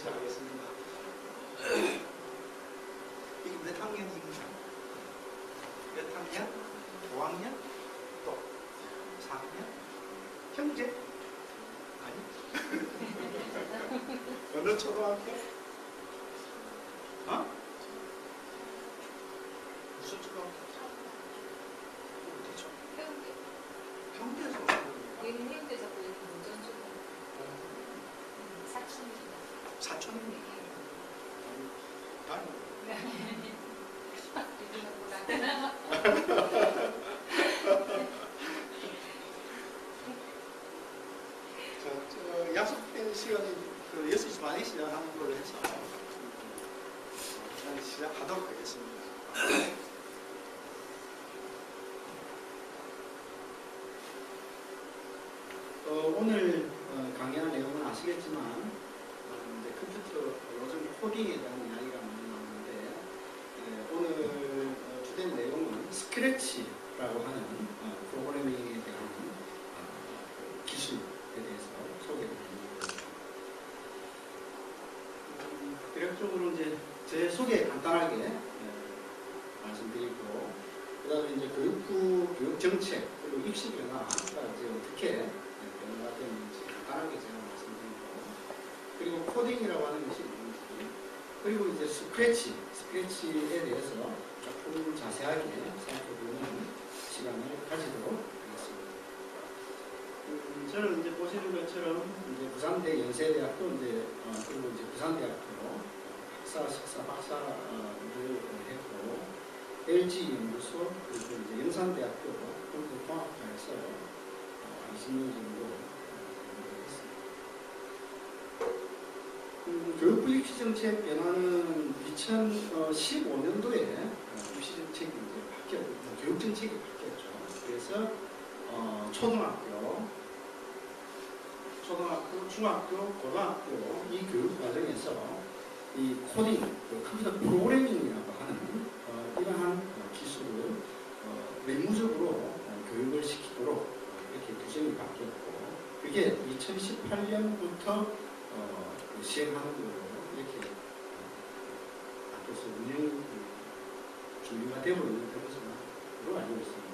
시작하겠습니다. 이게 몇 학년입니까? 몇 학년? 5학년? 또 4학년? 형제? 아니? 어느 초등학교? 어? 무슨 초등학교? 어디죠? 형제에서 여기는 해운대에서 여기 문전초등 사촌입니다. 사촌입니까? 아니. 약속된 시간이 6시 반에 시작하는 걸로 해서 시작하도록 하겠습니다. 오늘 강의할 내용은 아시겠지만 이제 컴퓨터 요즘 코딩에 대한 이야기가 많이 나오는데 오늘 주된 내용은 스크래치라고 하는 프로그래밍에 대한 기술에 대해서 소개드립니다. 대략적으로 이제 제 소개 간단하게 말씀드리고 그다음에 이제 교육부 교육 정책 그리고 입시 변화가 이제 어떻게 변화가 되는지 간단하게 제가 말씀드리고 그리고 코딩이라고 하는 것이 뭔지 그리고 이제 스크래치에 대해서 조금 자세하게 살펴보는 시간을 가지도록 하겠습니다. 저는 이제 보시는 것처럼 이제 부산대 연세대학교 그리고 이제 부산대학교 학사, 석사, 박사를 했고 LG 연구소 그리고 이제 영산대학교 컴퓨터공학과에서 20년 정도 했습니다. 교육부 입시정책 변화는 2015년도에 입시정책이 이제 바뀌었고 교육정책이 바뀌었죠. 그래서 초등학교, 중학교, 고등학교 이 교육 과정에서 이 코딩, 컴퓨터 프로그래밍이라고 하는 이러한 기술을 의무적으로 교육을 시키도록 이렇게 규정이 바뀌었고 그게 2018년부터 시행하는 걸로 이렇게 바뀌어서 운영 준비가 되고 있는 것으로 알고 있습니다.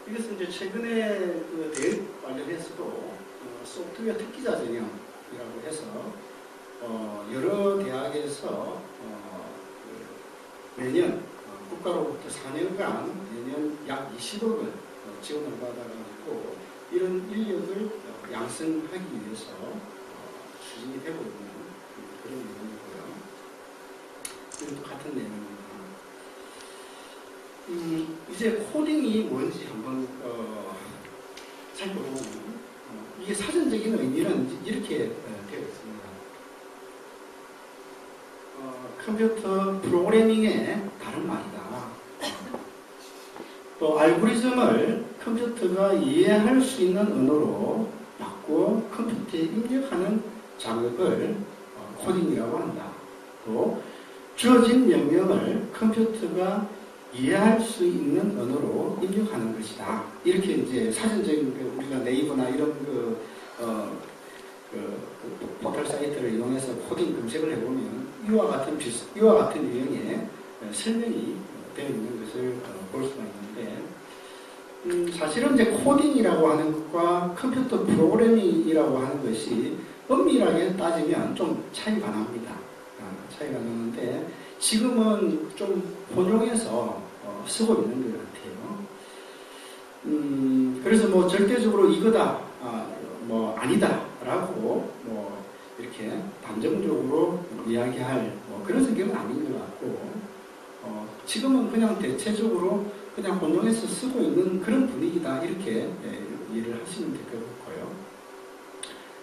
이것은 이제 최근에 그 대학 관련해서도 소프트웨어 특기자 전형이라고 해서 여러 대학에서 매년 국가로부터 4년간 매년 약 20억을 지원을 받아가지고 이런 인력을 양성하기 위해서 추진이 되고 있는 그런 내용이고요. 이것도 같은 내용입니다. 이제 코딩이 뭔지 한번 살펴보면 이게 사전적인 의미는 이렇게 되어 있습니다. 컴퓨터 프로그래밍의 다른 말이다. 또 알고리즘을 컴퓨터가 이해할 수 있는 언어로 바꾸어 컴퓨터에 입력하는 작업을 코딩이라고 한다. 또 주어진 명령을 컴퓨터가 이해할 수 있는 언어로 입력하는 것이다. 이렇게 이제 사전적인 우리가 네이버나 이런 포털 사이트를 이용해서 코딩 검색을 해보면 이와 같은 유형의 설명이 되어 있는 것을 볼 수가 있는데 사실은 이제 코딩이라고 하는 것과 컴퓨터 프로그래밍이라고 하는 것이 엄밀하게 따지면 좀 차이가 납니다. 차이가 나는데 지금은 좀 혼용해서 쓰고 있는 것 같아요. 그래서 뭐 절대적으로 이거다, 뭐 아니다라고 뭐 이렇게 단정적으로 이야기할 뭐 그런 성격은 아닌 것 같고 지금은 그냥 대체적으로 그냥 혼용해서 쓰고 있는 그런 분위기다 이렇게 이해를 하시면 될 것 같고요.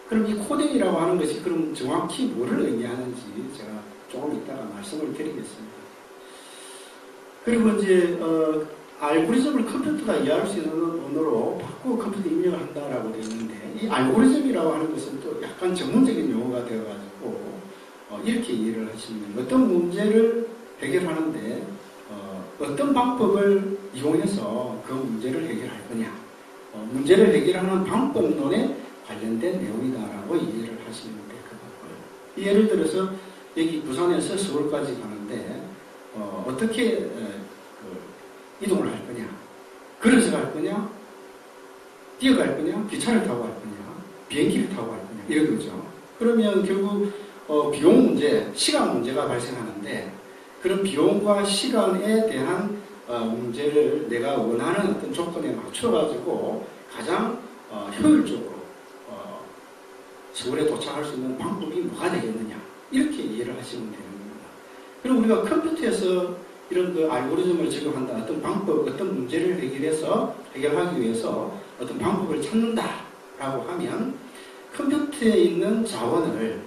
그럼 이 코딩이라고 하는 것이 그럼 정확히 뭐를 의미하는지 제가 조금 이따가 말씀을 드리겠습니다. 그리고 이제 알고리즘을 컴퓨터가 이해할 수 있는 언어로 바꾸어 컴퓨터 입력을 한다라고 되어 있는데 이 알고리즘이라고 하는 것은 또 약간 전문적인 용어가 되어가지고 이렇게 이해를 하시면 어떤 문제를 해결하는데 어떤 방법을 이용해서 그 문제를 해결할 거냐 문제를 해결하는 방법론에 관련된 내용이다라고 이해를 하시면 될 것 같고요. 예를 들어서 여기 부산에서 서울까지 가는데 어떻게 이동을 할 거냐? 걸어서 갈 거냐? 뛰어갈 거냐? 기차를 타고 갈 거냐? 비행기를 타고 갈 거냐? 이런 거죠. 그러면 결국 비용 문제, 시간 문제가 발생하는데 그런 비용과 시간에 대한 문제를 내가 원하는 어떤 조건에 맞춰가지고 가장 효율적으로 서울에 도착할 수 있는 방법이 뭐가 되겠느냐 이렇게 이해를 하시면 되는 겁니다. 그럼 우리가 컴퓨터에서 이런 그 알고리즘을 적용한다, 어떤 방법, 어떤 문제를 해결하기 위해서 어떤 방법을 찾는다라고 하면 컴퓨터에 있는 자원을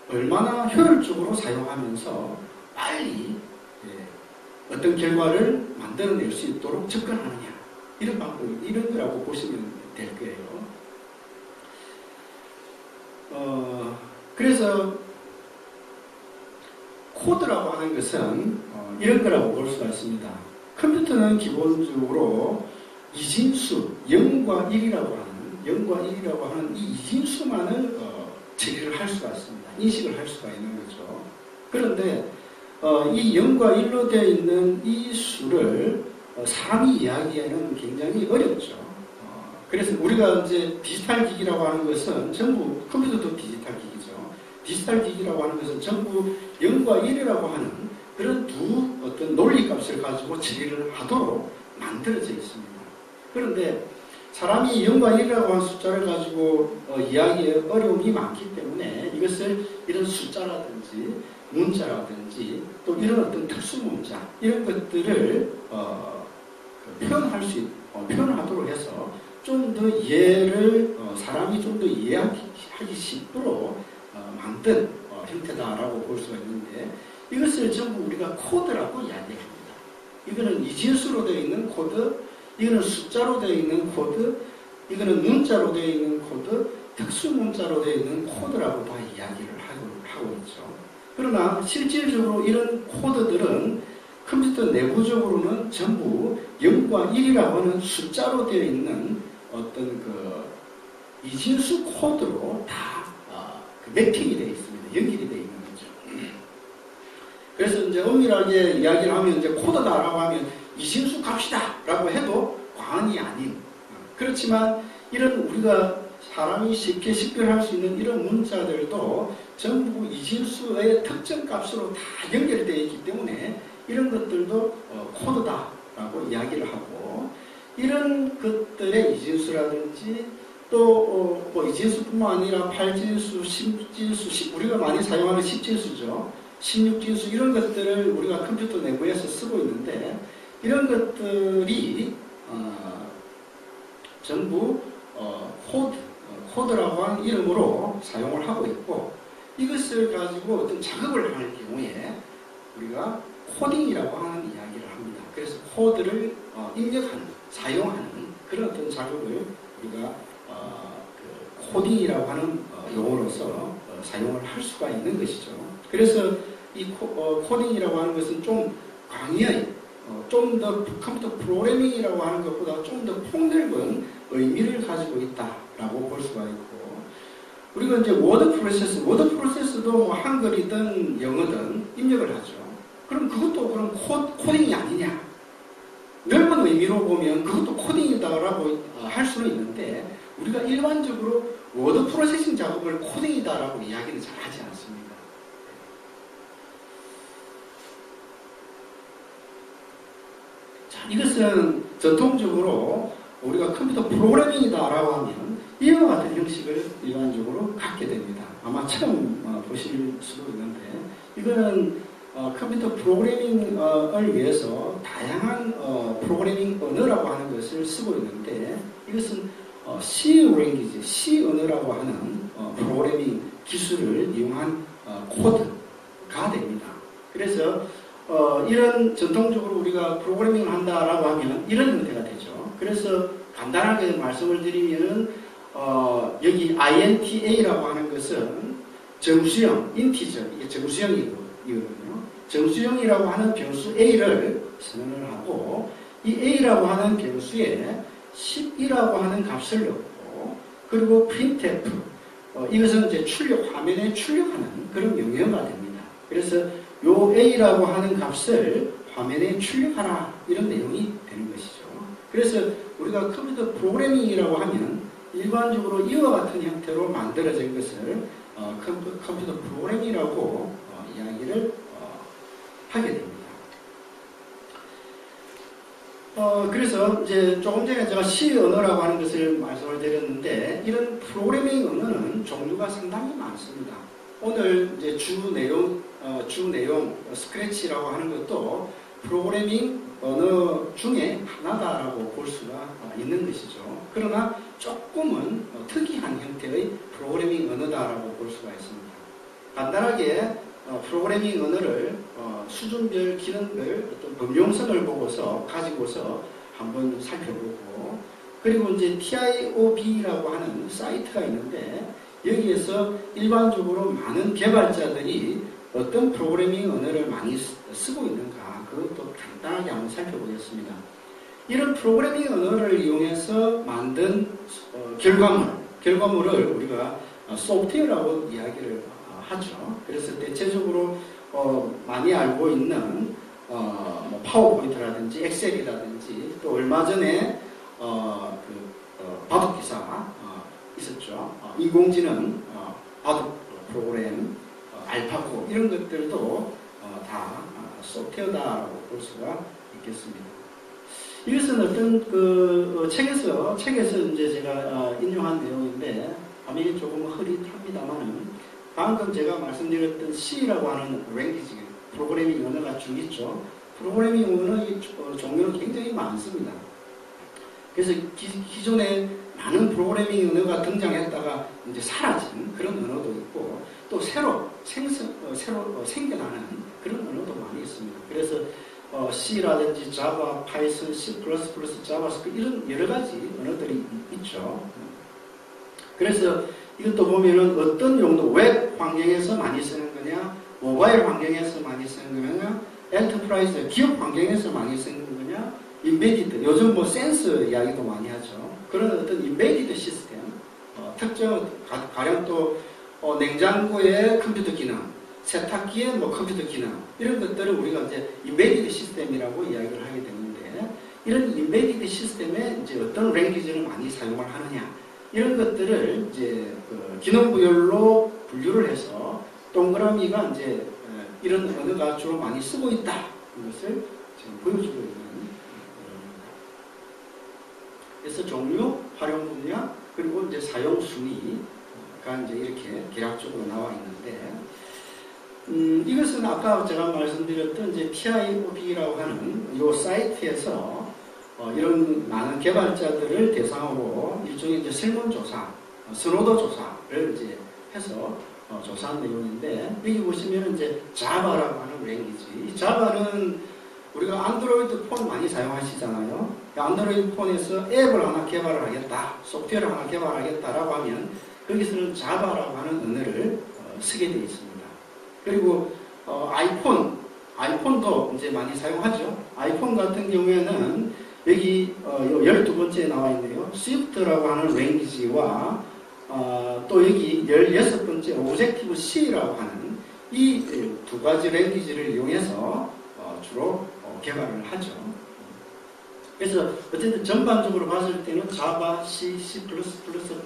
얼마나 효율적으로 사용하면서 빨리 어떤 결과를 만들어낼 수 있도록 접근하느냐 이런 방법, 이런 거라고 보시면 될 거예요. 그래서 코드라고 하는 것은 이런 거라고 볼 수가 있습니다. 컴퓨터는 기본적으로 이진수 0과 1이라고 하는 이 이진수만을 처리를 할 수가 있습니다. 인식을 할 수가 있는 거죠. 그런데 이 0과 1로 되어 있는 이 수를 사람이 이야기하기에는 굉장히 어렵죠. 그래서 우리가 이제 디지털 기기라고 하는 것은 전부, 컴퓨터도 디지털 기기죠. 디지털 기기라고 하는 것은 전부 0과 1이라고 하는 그런 두 어떤 논리값을 가지고 처리를 하도록 만들어져 있습니다. 그런데 사람이 0과 1이라고 하는 숫자를 가지고 이야기에 어려움이 많기 때문에 이것을 이런 숫자라든지 문자라든지 또 이런 어떤 특수 문자 이런 것들을 표현하도록 해서 좀 더 이해를 사람이 좀 더 이해하기 쉽도록 만든 형태다라고 볼 수가 있는데 이것을 전부 우리가 코드라고 이야기합니다. 이거는 이진수로 되어 있는 코드, 이거는 숫자로 되어 있는 코드, 이거는 문자로 되어 있는 코드, 특수 문자로 되어 있는 코드라고 다 이야기를 하고 있죠. 그러나 실질적으로 이런 코드들은 컴퓨터 내부적으로는 전부 0과 1이라고 하는 숫자로 되어 있는 어떤 그 이진수 코드로 다 매핑이 되어 있습니다. 연결이 되어 있는 거죠. 그래서 이제 엄밀하게 이야기를 하면 이제 코드다라고 하면 이진수 값이다라고 해도 과언이 아닌, 그렇지만 이런 우리가 사람이 쉽게 식별할 수 있는 이런 문자들도 전부 이진수의 특정 값으로 다 연결이 되어 있기 때문에 이런 것들도 코드다라고 이야기를 하고, 이런 것들의 이진수라든지 또 뭐 이진수뿐만 아니라 8진수, 10진수, 우리가 많이 사용하는 10진수죠. 16진수 이런 것들을 우리가 컴퓨터 내부에서 쓰고 있는데 이런 것들이 전부 코드라고 하는 이름으로 사용을 하고 있고, 이것을 가지고 어떤 작업을 할 경우에 우리가 코딩이라고 하는 이야기를 합니다. 그래서 코드를 입력하는, 사용하는 그런 어떤 작업을 우리가 그 코딩이라고 하는 용어로서 사용을 할 수가 있는 것이죠. 그래서 이 코딩이라고 하는 것은 좀 광의의, 좀 더 컴퓨터 프로그래밍이라고 하는 것보다 좀 더 폭넓은 의미를 가지고 있다라고 볼 수가 있고, 우리가 이제 워드 프로세스도 뭐 한글이든 영어든 입력을 하죠. 그럼 그것도 그럼 코딩이 아니냐? 넓은 의미로 보면 그것도 코딩이다라고 할 수는 있는데, 우리가 일반적으로 워드 프로세싱 작업을 코딩이다라고 이야기는 잘 하지 않습니다. 자, 이것은 전통적으로 우리가 컴퓨터 프로그래밍이다라고 하면 이와 같은 형식을 일반적으로 갖게 됩니다. 아마 처음 보실 수도 있는데, 이거는 컴퓨터 프로그래밍을 위해서 다양한 프로그래밍 언어라고 하는 것을 쓰고 있는데, 이것은 C 랭귀지, C 언어라고 하는 프로그래밍 기술을 이용한 코드가 됩니다. 그래서 이런 전통적으로 우리가 프로그래밍을 한다라고 하면 이런 형태가 되죠. 그래서 간단하게 말씀을 드리면 여기 INTA라고 하는 것은 정수형, 인티저, 이게 정수형이거든요. 정수형이라고 하는 변수 A를 선언을 하고, 이 A라고 하는 변수에 10이라고 하는 값을 넣고, 그리고 printf, 이것은 이제 화면에 출력하는 그런 명령어가 됩니다. 그래서 요 A라고 하는 값을 화면에 출력하라 이런 내용이 되는 것이죠. 그래서 우리가 컴퓨터 프로그래밍이라고 하면 일반적으로 이와 같은 형태로 만들어진 것을 컴퓨터 프로그래밍이라고 이야기를 하게 됩니다. 그래서 이제 조금 전에 제가 C 언어라고 하는 것을 말씀을 드렸는데 이런 프로그래밍 언어는 종류가 상당히 많습니다. 오늘 이제 주 내용 스크래치라고 하는 것도 프로그래밍 언어 중에 하나다라고 볼 수가 있는 것이죠. 그러나 조금은 특이한 형태의 프로그래밍 언어다라고 볼 수가 있습니다. 간단하게 프로그래밍 언어를 수준별, 기능별 어떤 범용성을 가지고서 한번 살펴보고, 그리고 이제 TIOB라고 하는 사이트가 있는데 여기에서 일반적으로 많은 개발자들이 어떤 프로그래밍 언어를 많이 쓰고 있는가 그것도 간단하게 한번 살펴보겠습니다. 이런 프로그래밍 언어를 이용해서 만든 결과물을 우리가 소프트웨어라고 이야기를 하죠. 그래서 대체적으로 많이 알고 있는 뭐 파워포인트라든지 엑셀이라든지 또 얼마 전에 바둑 기사 있었죠. 인공지능 바둑 프로그램 알파고 이런 것들도 다 소프트웨어다라고 볼 수가 있겠습니다. 이것은 어떤 책에서 이제 제가 인용한 내용인데 화면이 조금 흐릿합니다만은 방금 제가 말씀드렸던 C라고 하는 랭귀지 프로그래밍 언어가 쭉 있죠. 프로그래밍 언어의 종류는 굉장히 많습니다. 그래서 기존에 많은 프로그래밍 언어가 등장했다가 이제 사라진 그런 언어도 있고 또 새로 생겨나는 그런 언어도 많이 있습니다. 그래서 C라든지 자바, 파이썬, C++, 자바스크립트 이런 여러 가지 언어들이 있죠. 그래서 이것도 보면은 어떤 용도, 웹 환경에서 많이 쓰는 거냐, 모바일 환경에서 많이 쓰는 거냐, 엔터프라이즈, 기업 환경에서 많이 쓰는 거냐, 인베디드, 요즘 뭐 센서 이야기도 많이 하죠. 그런 어떤 인베디드 시스템, 특정, 가령 또 냉장고의 컴퓨터 기능, 세탁기의 뭐 컴퓨터 기능, 이런 것들을 우리가 이제 인베디드 시스템이라고 이야기를 하게 되는데, 이런 인베디드 시스템에 이제 어떤 랭귀지를 많이 사용을 하느냐, 이런 것들을 이제 기능부열로 분류를 해서 동그라미가 이제 이런 언어가 주로 많이 쓰고 있다. 이것을 지금 보여주고 있는 내용입니다. 그래서 종류, 활용 분야, 그리고 이제 사용 순위가 이제 이렇게 계략적으로 나와 있는데, 이것은 아까 제가 말씀드렸던 이제 TIOB라고 하는 이 사이트에서 이런 많은 개발자들을 대상으로 일종의 이제 설문조사, 선호도 조사를 이제 해서 조사한 내용인데, 여기 보시면 이제 자바라고 하는 랭귀지. 이 자바는 우리가 안드로이드 폰 많이 사용하시잖아요. 안드로이드 폰에서 앱을 하나 개발을 하겠다, 소프트웨어를 하나 개발하겠다라고 하면 거기서는 자바라고 하는 언어를 쓰게 되어 있습니다. 그리고 아이폰도 이제 많이 사용하죠. 아이폰 같은 경우에는 여기 12번째에 나와 있네요. 스위프트라고 하는 랭귀지와 또 여기 16번째 오브젝티브 C라고 하는 이 두 가지 랭귀지를 이용해서 주로 개발을 하죠. 그래서 어쨌든 전반적으로 봤을 때는 자바, C, C++,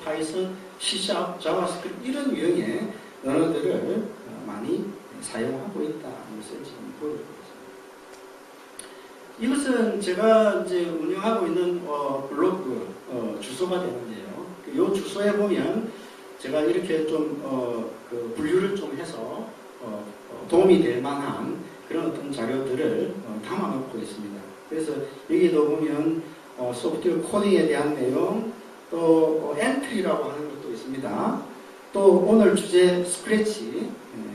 파이썬, C#, 자바스크립트 이런 유형의 언어들을 많이 사용하고 있다는 것을 지금 보여드립니다. 이것은 제가 이제 운영하고 있는 블로그 주소가 되는데요. 이 주소에 보면 제가 이렇게 좀 분류를 좀 해서 도움이 될 만한 그런 어떤 자료들을 담아놓고 있습니다. 그래서 여기도 보면 소프트웨어 코딩에 대한 내용, 또 엔트리라고 하는 것도 있습니다. 또 오늘 주제 스크래치,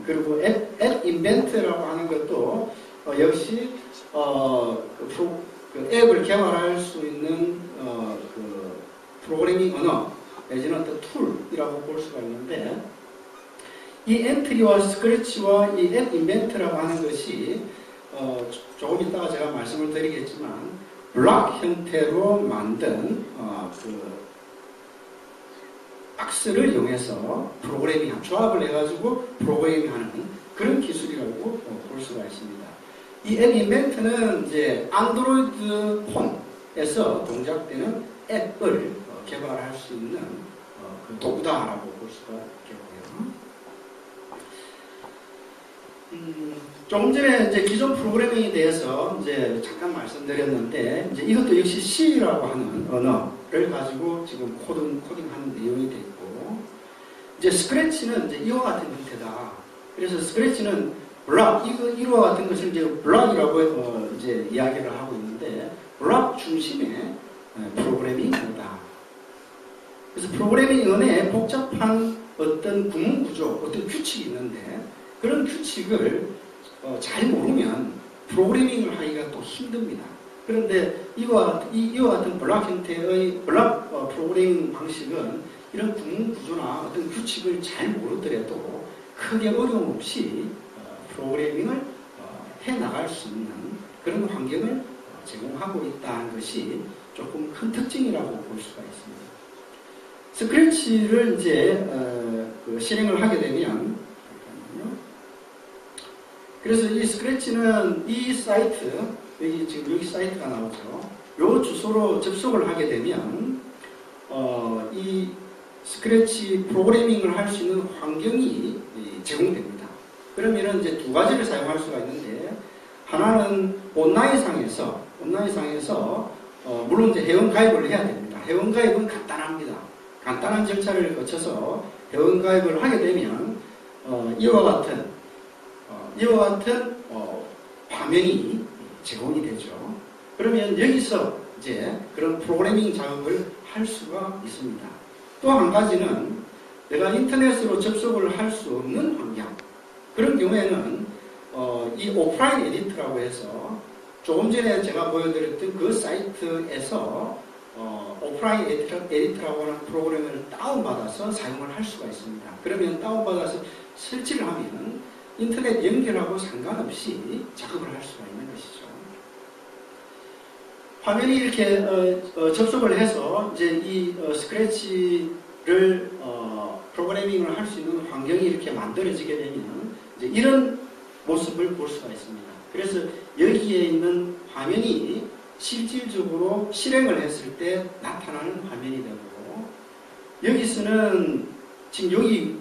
그리고 앱 인벤트라고 하는 것도 역시 그 앱을 개발할 수 있는 그 프로그래밍 언어 내지는 어떤 툴이라고 볼 수가 있는데, 이 엔트리와 스크래치와 이 앱 인벤트라고 하는 것이 조금 이따가 제가 말씀을 드리겠지만 블록 형태로 만든 그 박스를 이용해서 프로그래밍, 조합을 해가지고 프로그래밍하는 그런 기술이라고 볼 수가 있습니다. 이 앱 인벤트는 이제 안드로이드 폰에서 동작되는 앱을 개발할 수 있는 그 도구다라고 볼 수가 있겠고요. 조금 전에 이제 기존 프로그래밍에 대해서 이제 잠깐 말씀드렸는데, 이제 이것도 역시 C라고 하는 언어를 가지고 지금 코딩하는 내용이 되어 있고, 이제 스크래치는 이제 이와 같은 형태다. 그래서 스크래치는 블락, 이와 같은 것을 이제 블락이라고 이제 이야기를 하고 있는데, 블락 중심의 프로그래밍이다. 그래서 프로그래밍 안에 복잡한 어떤 구문 구조, 어떤 규칙이 있는데, 그런 규칙을 잘 모르면 프로그래밍을 하기가 또 힘듭니다. 그런데 이와 같은 블락 형태의 블락 프로그래밍 방식은 이런 구문 구조나 어떤 규칙을 잘 모르더라도 크게 어려움 없이 프로그래밍을 해나갈 수 있는 그런 환경을 제공하고 있다는 것이 조금 큰 특징이라고 볼 수가 있습니다. 스크래치를 이제 실행을 하게 되면, 그래서 이 스크래치는 이 사이트, 여기 사이트가 나오죠. 요 주소로 접속을 하게 되면 이 스크래치 프로그래밍을 할 수 있는 환경이 제공됩니다. 그러면은 이제 두 가지를 사용할 수가 있는데, 하나는 온라인상에서 물론 이제 회원 가입을 해야 됩니다. 회원 가입은 간단합니다. 간단한 절차를 거쳐서 회원 가입을 하게 되면 이와 같은 화면이 제공이 되죠. 그러면 여기서 이제 그런 프로그래밍 작업을 할 수가 있습니다. 또 한 가지는 내가 인터넷으로 접속을 할 수 없는 환경, 그런 경우에는 이 오프라인 에디터라고 해서 조금 전에 제가 보여드렸던 그 사이트에서 오프라인 에디터라고 하는 프로그램을 다운받아서 사용을 할 수가 있습니다. 그러면 다운받아서 설치를 하면 인터넷 연결하고 상관없이 작업을 할 수가 있는 것이죠. 화면이 이렇게 접속을 해서 이제 이 스크래치를 프로그래밍을 할 수 있는 환경이 이렇게 만들어지게 되면 이제 이런 모습을 볼 수가 있습니다. 그래서 여기에 있는 화면이 실질적으로 실행을 했을 때 나타나는 화면이 되고, 여기서는 지금 여기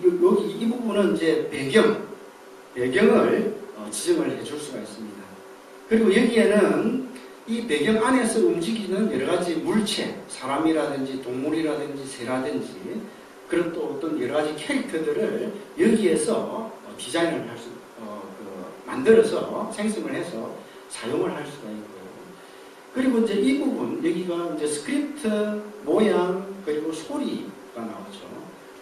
이 부분은 이제 배경을 지정을 해줄 수가 있습니다. 그리고 여기에는 이 배경 안에서 움직이는 여러 가지 물체, 사람이라든지 동물이라든지 새라든지 그런 또 어떤 여러 가지 캐릭터들을 여기에서 디자인을 만들어서 생성을 해서 사용을 할 수가 있고, 그리고 이제 이 부분, 여기가 이제 스크립트, 모양, 그리고 소리가 나오죠.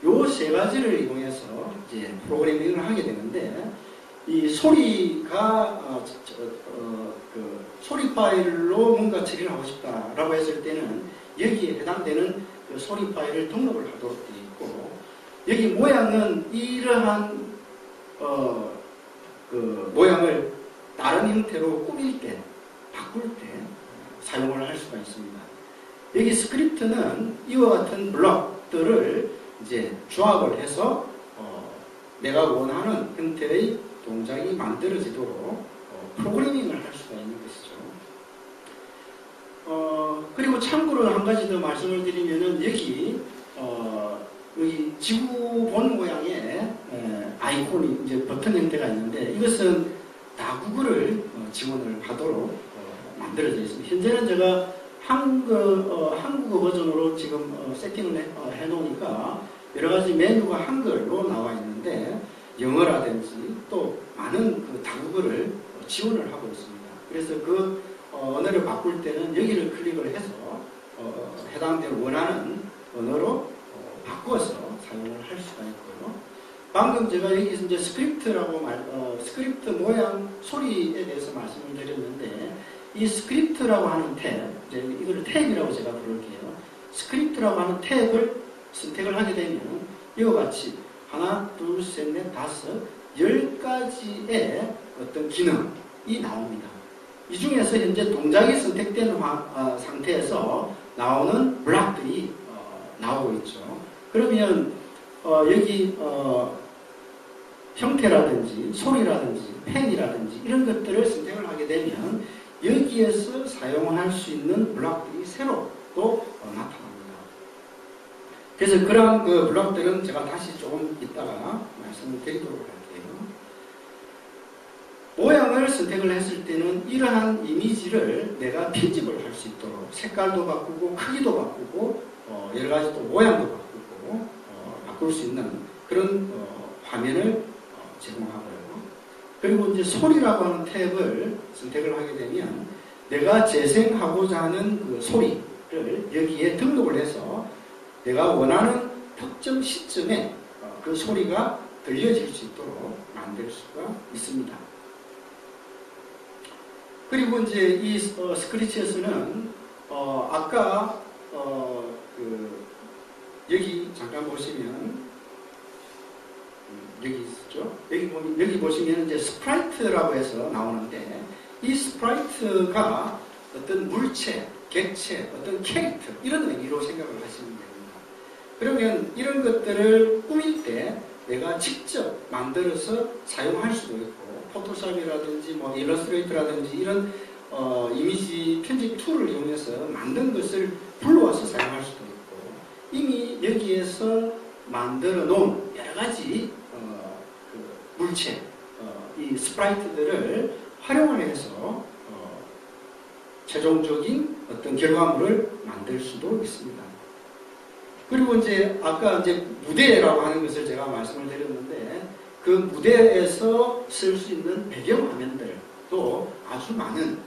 요 세 가지를 이용해서 이제 프로그래밍을 하게 되는데, 이 소리가 소리 파일로 뭔가 처리를 하고 싶다라고 했을 때는 여기에 해당되는 그 소리 파일을 등록을 하도록 되어 있고, 여기 모양은 이러한 그 모양을 다른 형태로 꾸밀 때, 바꿀 때 사용을 할 수가 있습니다. 여기 스크립트는 이와 같은 블록들을 이제 조합을 해서 내가 원하는 형태의 동작이 만들어지도록 프로그래밍을 할 수가 있는 것이죠. 그리고 참고로 한 가지 더 말씀을 드리면은 여기 지구본 모양의 아이콘이 이제 버튼 형태가 있는데, 이것은 다국어를 지원을 하도록 만들어져 있습니다. 현재는 제가 한국어 버전으로 지금 세팅을 해놓으니까 여러 가지 메뉴가 한글로 나와 있는데, 영어라든지 또 많은 그 다국어를 지원을 하고 있습니다. 그래서 그 언어를 바꿀 때는 여기를 클릭을 해서 해당되는 원하는 언어로 바꿔서 사용을 할 수가 있고요. 방금 제가 여기서 이제 스크립트 모양 소리에 대해서 말씀을 드렸는데, 이 스크립트라고 하는 탭, 이거를 탭이라고 제가 부를게요. 스크립트라고 하는 탭을 선택을 하게 되면 이와 같이 하나, 둘, 셋, 넷, 다섯, 10가지의 어떤 기능이 나옵니다. 이 중에서 현재 동작이 선택된 상태에서 나오는 블록들이 나오고 있죠. 그러면 여기 형태라든지 소리라든지 펜이라든지 이런 것들을 선택을 하게 되면 여기에서 사용할 수 있는 블록들이 새로 또 나타납니다. 그래서 그러한 그 블록들은 제가 다시 조금 이따가 말씀을 드리도록 할게요. 모양을 선택을 했을 때는 이러한 이미지를 내가 편집을 할 수 있도록 색깔도 바꾸고 크기도 바꾸고 여러 가지 또 모양도 바꾸고 바꿀 수 있는 그런 화면을 제공하고요. 그리고 이제 소리라고 하는 탭을 선택을 하게 되면 내가 재생하고자 하는 그 소리를 여기에 등록을 해서 내가 원하는 특정 시점에 그 소리가 들려질 수 있도록 만들 수가 있습니다. 그리고 이제 이 스크래치에서는 아까 여기 잠깐 보시면 여기 있었죠. 여기 보시면 이제 스프라이트라고 해서 나오는데 이 스프라이트가 어떤 물체, 객체, 어떤 캐릭터 이런 의미로 생각을 하시면 됩니다. 그러면 이런 것들을 꾸밀 때 내가 직접 만들어서 사용할 수도 있고 포토샵이라든지 뭐 일러스트레이터라든지 이런 이미지 편집 툴을 이용해서 만든 것을 불러와서 사용할 수도 있고 이미 여기에서 만들어 놓은 여러 가지 그 물체, 이 스프라이트들을 활용을 해서 최종적인 어떤 결과물을 만들 수도 있습니다. 그리고 이제 아까 이제 무대라고 하는 것을 제가 말씀을 드렸는데 그 무대에서 쓸 수 있는 배경 화면들도 아주 많은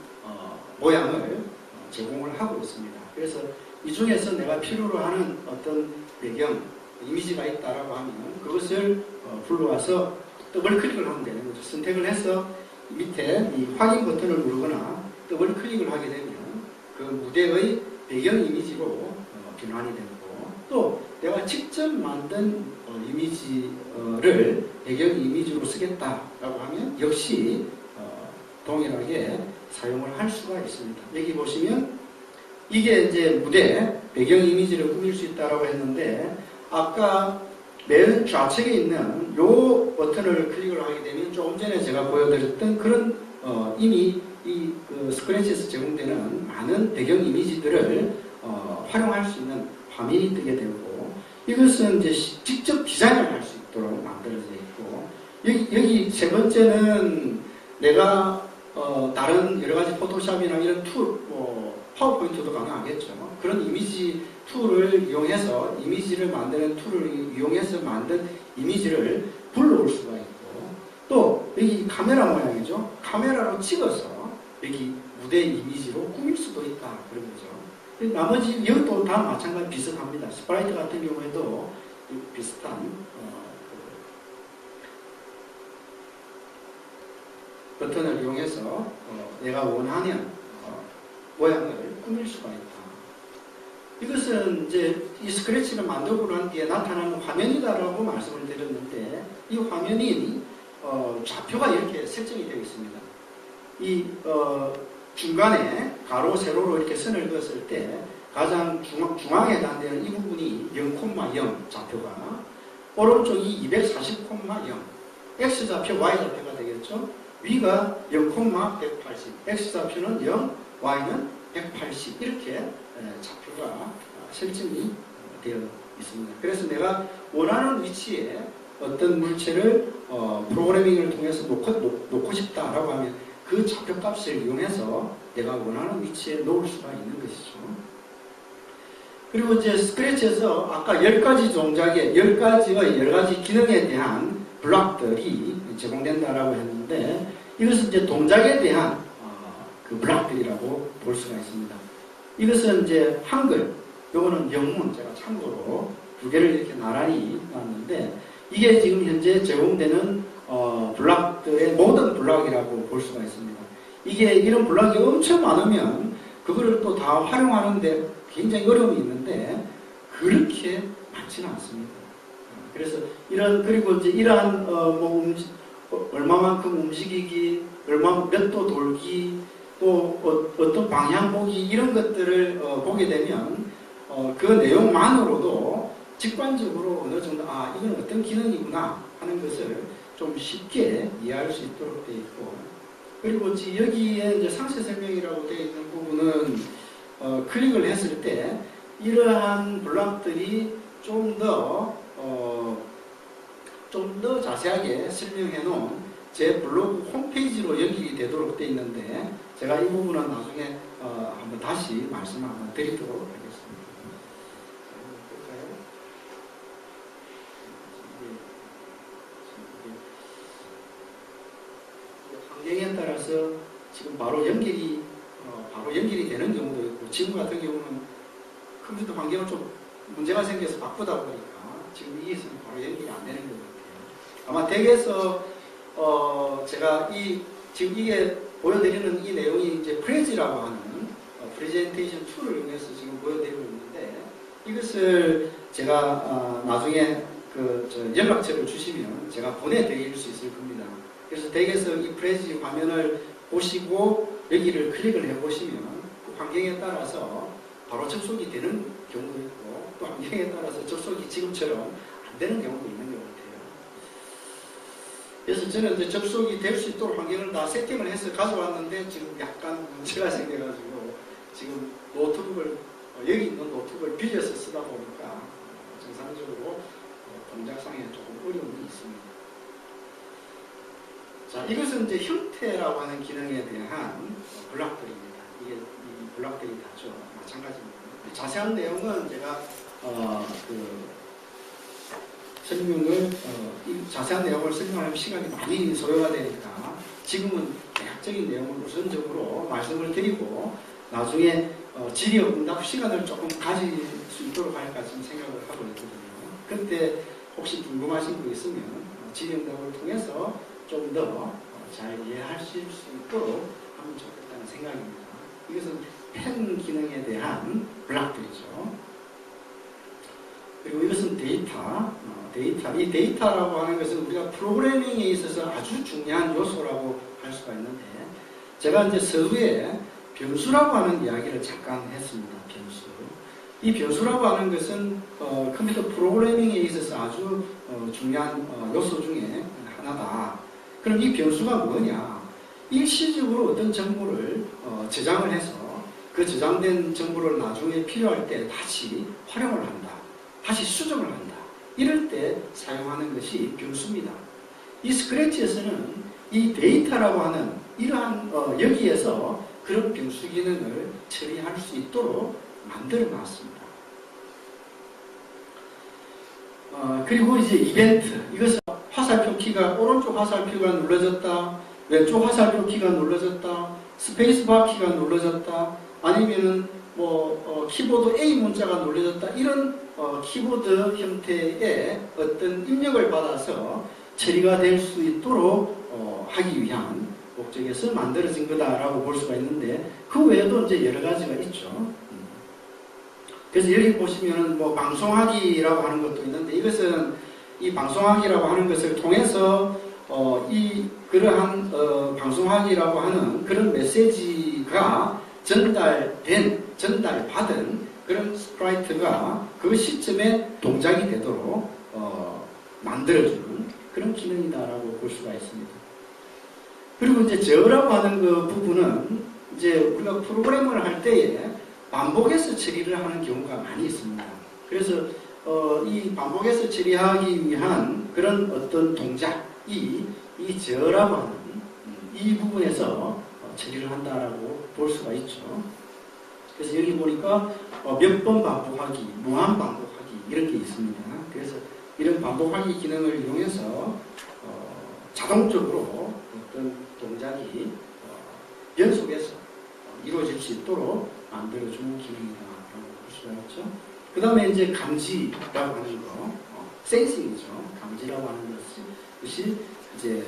모양을 제공을 하고 있습니다. 그래서 이 중에서 내가 필요로 하는 어떤 배경 이미지가 있다라고 하면 그것을 불러와서 더블 클릭을 하면 되는 거죠. 선택을 해서 밑에 이 확인 버튼을 누르거나 더블 클릭을 하게 되면 그 무대의 배경 이미지로 변환이 되고 또 내가 직접 만든 이미지를 배경 이미지로 쓰겠다라고 하면 역시 동일하게 사용을 할 수가 있습니다. 여기 보시면 이게 이제 무대 배경 이미지를 꾸밀 수 있다라고 했는데 아까 맨 좌측에 있는 요 버튼을 클릭을 하게 되면 조금 전에 제가 보여드렸던 그런 이미 이 그 스크래치에서 제공되는 많은 배경 이미지들을 활용할 수 있는 화면이 뜨게 되고 이것은 이제 직접 디자인을 할 수 있도록 만들어져 있고 여기 세 번째는 내가 다른 여러 가지 포토샵이나 이런 툴, 파워포인트도 가능하겠죠. 그런 이미지 툴을 이용해서 이미지를 만드는 툴을 이용해서 만든 이미지를 불러올 수가 있고 또 여기 카메라 모양이죠. 카메라로 찍어서 여기 무대 이미지로 꾸밀 수도 있다 그런 거죠. 나머지 이것도 다 마찬가지 비슷합니다. 스프라이트 같은 경우에도 비슷한 버튼을 이용해서 내가 원하는 모양을 꾸밀 수가 있다. 이것은 이제 이 스크래치를 만들고 난 뒤에 나타나는 화면이다라고 말씀을 드렸는데 이 화면이 좌표가 이렇게 설정이 되어 있습니다. 이 중간에 가로 세로로 이렇게 선을 그었을 때 가장 중앙에 해당되는 이 부분이 0,0 좌표가 오른쪽이 240,0 X좌표, Y좌표가 되겠죠. 위가 0,180 X좌표는 0, Y는 180 이렇게 좌표가 설정이 되어 있습니다. 그래서 내가 원하는 위치에 어떤 물체를 프로그래밍을 통해서 놓고 싶다라고 하면 그 좌표 값을 이용해서 내가 원하는 위치에 놓을 수가 있는 것이죠. 그리고 이제 스크래치에서 아까 10가지 동작에 10가지의 여러 가지 기능에 대한 블록들이 제공된다라고 했는데 이것은 이제 동작에 대한 그 블록들이라고 볼 수가 있습니다. 이것은 이제 한글, 요거는 영문, 제가 참고로 두 개를 이렇게 나란히 놨는데 이게 지금 현재 제공되는 블록들의 모든 블록이라고 볼 수가 있습니다. 이게 이런 블록이 엄청 많으면 그거를 또 다 활용하는데 굉장히 어려움이 있는데 그렇게 많지는 않습니다. 그래서 그리고 이제 이러한 얼마만큼 움직이기, 몇 도 돌기, 또 어떤 방향 보기 이런 것들을 보게 되면 그 내용만으로도 직관적으로 어느 정도 이건 어떤 기능이구나 하는 것을 좀 쉽게 이해할 수 있도록 되어 있고, 그리고 여기에 이제 상세 설명이라고 되어 있는 부분은 클릭을 했을 때 이러한 블록들이 좀 더 자세하게 설명해 놓은 제 블로그 홈페이지로 연결이 되도록 되어 있는데, 제가 이 부분은 나중에 한번 다시 말씀을 한번 드리도록 하겠습니다. 환경에 따라서 지금 바로 연결이 되는 경우도 있고, 지금 같은 경우는 컴퓨터 환경을 좀 문제가 생겨서 바꾸다 보니까 지금 이게서는 바로 연결이 안 되는 것 같아요. 아마 댁에서 제가 지금 이게 보여드리는 이 내용이 이제 프레지라고 하는 프레젠테이션 툴을 이용해서 지금 보여드리고 있는데, 이것을 제가 나중에 연락처를 주시면 제가 보내드릴 수 있을 겁니다. 그래서 댁에서 이 프레지 화면을 보시고 여기를 클릭을 해보시면 그 환경에 따라서 바로 접속이 되는 경우도 있고, 또 환경에 따라서 접속이 지금처럼 안 되는 경우도 있는 것 같아요. 그래서 저는 이제 접속이 될 수 있도록 환경을 다 세팅을 해서 가져왔는데, 지금 약간 문제가 생겨가지고 지금 여기 있는 노트북을 빌려서 쓰다 보니까 정상적으로 동작상에 조금 어려움이 있습니다. 자, 이것은 이제 형태라고 하는 기능에 대한 블록들입니다. 이게 이 블록들이 다죠. 마찬가지입니다. 자세한 내용은 제가 자세한 내용을 설명하려면 시간이 많이 소요가 되니까 지금은 대략적인 내용을 우선적으로 말씀을 드리고, 나중에 질의응답 시간을 조금 가질 수 있도록 할까 지금 생각을 하고 있거든요. 그때 혹시 궁금하신 거 있으면 질의응답을 통해서 좀 더 잘 이해하실 수 있도록 하면 좋겠다는 생각입니다. 이것은 펜 기능에 대한 블록들이죠. 그리고 이것은 데이터. 이 데이터라고 하는 것은 우리가 프로그래밍에 있어서 아주 중요한 요소라고 할 수가 있는데, 제가 이제 서두에 변수라고 하는 이야기를 잠깐 했습니다. 변수. 이 변수라고 하는 것은 컴퓨터 프로그래밍에 있어서 아주 중요한 요소 중에 하나다. 그럼 이 변수가 뭐냐? 일시적으로 어떤 정보를 저장을 해서 그 저장된 정보를 나중에 필요할 때 다시 활용을 한다. 다시 수정을 한다. 이럴 때 사용하는 것이 변수입니다. 이 스크래치에서는 이 데이터라고 하는 이러한 여기에서 그런 변수 기능을 처리할 수 있도록 만들어 놨습니다. 그리고 이제 이벤트. 이것은 화살표 키가, 오른쪽 화살표가 눌러졌다, 왼쪽 화살표 키가 눌러졌다, 스페이스바 키가 눌러졌다, 아니면은 키보드 A 문자가 눌러졌다, 이런 키보드 형태의 어떤 입력을 받아서 처리가 될 수 있도록 하기 위한 목적에서 만들어진 거다라고 볼 수가 있는데, 그 외에도 이제 여러 가지가 있죠. 그래서 여기 보시면은 방송하기라고 하는 것도 있는데, 이것은 이 방송하기라고 하는 것을 통해서 그러한 방송하기라고 하는 그런 메시지가 전달받은 그런 스프라이트가 그 시점에 동작이 되도록 만들어주는 그런 기능이다라고 볼 수가 있습니다. 그리고 이제 저라고 하는 그 부분은 이제 우리가 프로그램을 할 때에 반복해서 처리를 하는 경우가 많이 있습니다. 그래서 이 반복해서 처리하기 위한 그런 어떤 동작이 이 저라고 하는 이 부분에서 처리를 한다라고 볼 수가 있죠. 그래서 여기 보니까 몇 번 반복하기, 무한 반복하기 이런 게 있습니다. 그래서 이런 반복하기 기능을 이용해서 자동적으로 어떤 동작이 연속해서 이루어질 수 있도록 만들어주는 기능이다라고 볼 수가 있죠. 그 다음에 이제 감지라고 하는 거, 센싱이죠. 감지라고 하는 것이 이제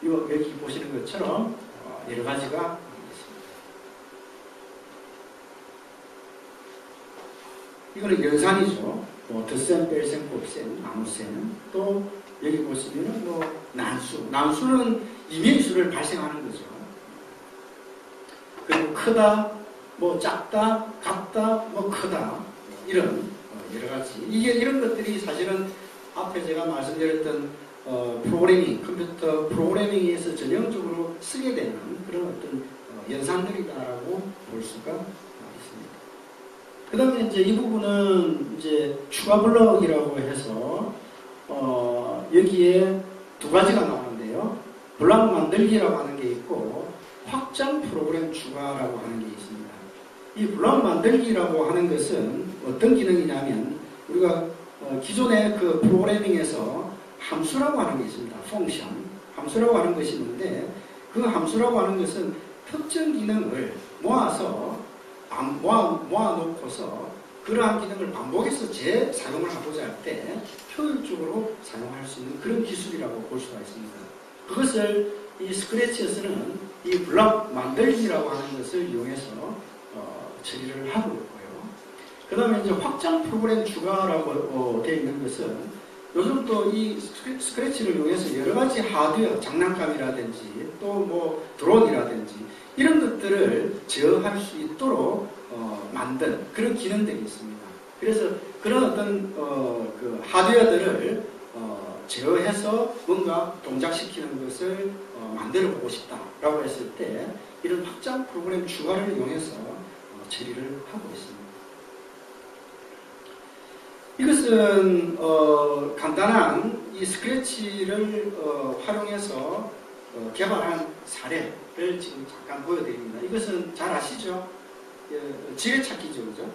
여기 보시는 것처럼 여러 가지가 있습니다. 이거는 연산이죠. 덧셈, 뺄셈, 곱셈, 나눗셈. 또 여기 보시면은 난수는 이면수를 발생하는 거죠. 그리고 크다, 작다, 같다, 크다, 이런 여러 가지 이런 것들이 사실은 앞에 제가 말씀드렸던 프로그래밍, 컴퓨터 프로그래밍에서 전형적으로 쓰게 되는 그런 어떤 연산들이다라고 볼 수가 있습니다. 그 다음에 이제 이 부분은 이제 추가 블럭이라고 해서 여기에 두 가지가 나오는데요. 블럭 만들기라고 하는 게 있고 확장 프로그램 추가라고 하는 게 있습니다. 이 블럭 만들기라고 하는 것은 어떤 기능이냐면 우리가 기존의 그 프로그래밍에서 함수라고 하는 게 있습니다. 펑션, 함수라고 하는 것이 있는데 그 함수라고 하는 것은 특정 기능을 모아놓고서 그러한 기능을 반복해서 재사용을 하고자 할 때 효율적으로 사용할 수 있는 그런 기술이라고 볼 수가 있습니다. 그것을 이 스크래치에서는 이 블럭 만들기라고 하는 것을 이용해서 처리를 하고 있고요. 그 다음에 이제 확장 프로그램 추가라고 되어 있는 것은 요즘 또 이 스크래치를 이용해서 여러 가지 하드웨어, 장난감이라든지 또 뭐 드론이라든지 이런 것들을 제어할 수 있도록 만든 그런 기능들이 있습니다. 그래서 그런 어떤 그 하드웨어들을 제어해서 뭔가 동작시키는 것을 만들어 보고 싶다라고 했을 때 이런 확장 프로그램 추가를 이용해서 처리를 하고 있습니다. 이것은 간단한 이 스크래치를 활용해서 개발한 사례를 지금 잠깐 보여드립니다. 이것은 잘 아시죠? 지뢰찾기죠, 그죠?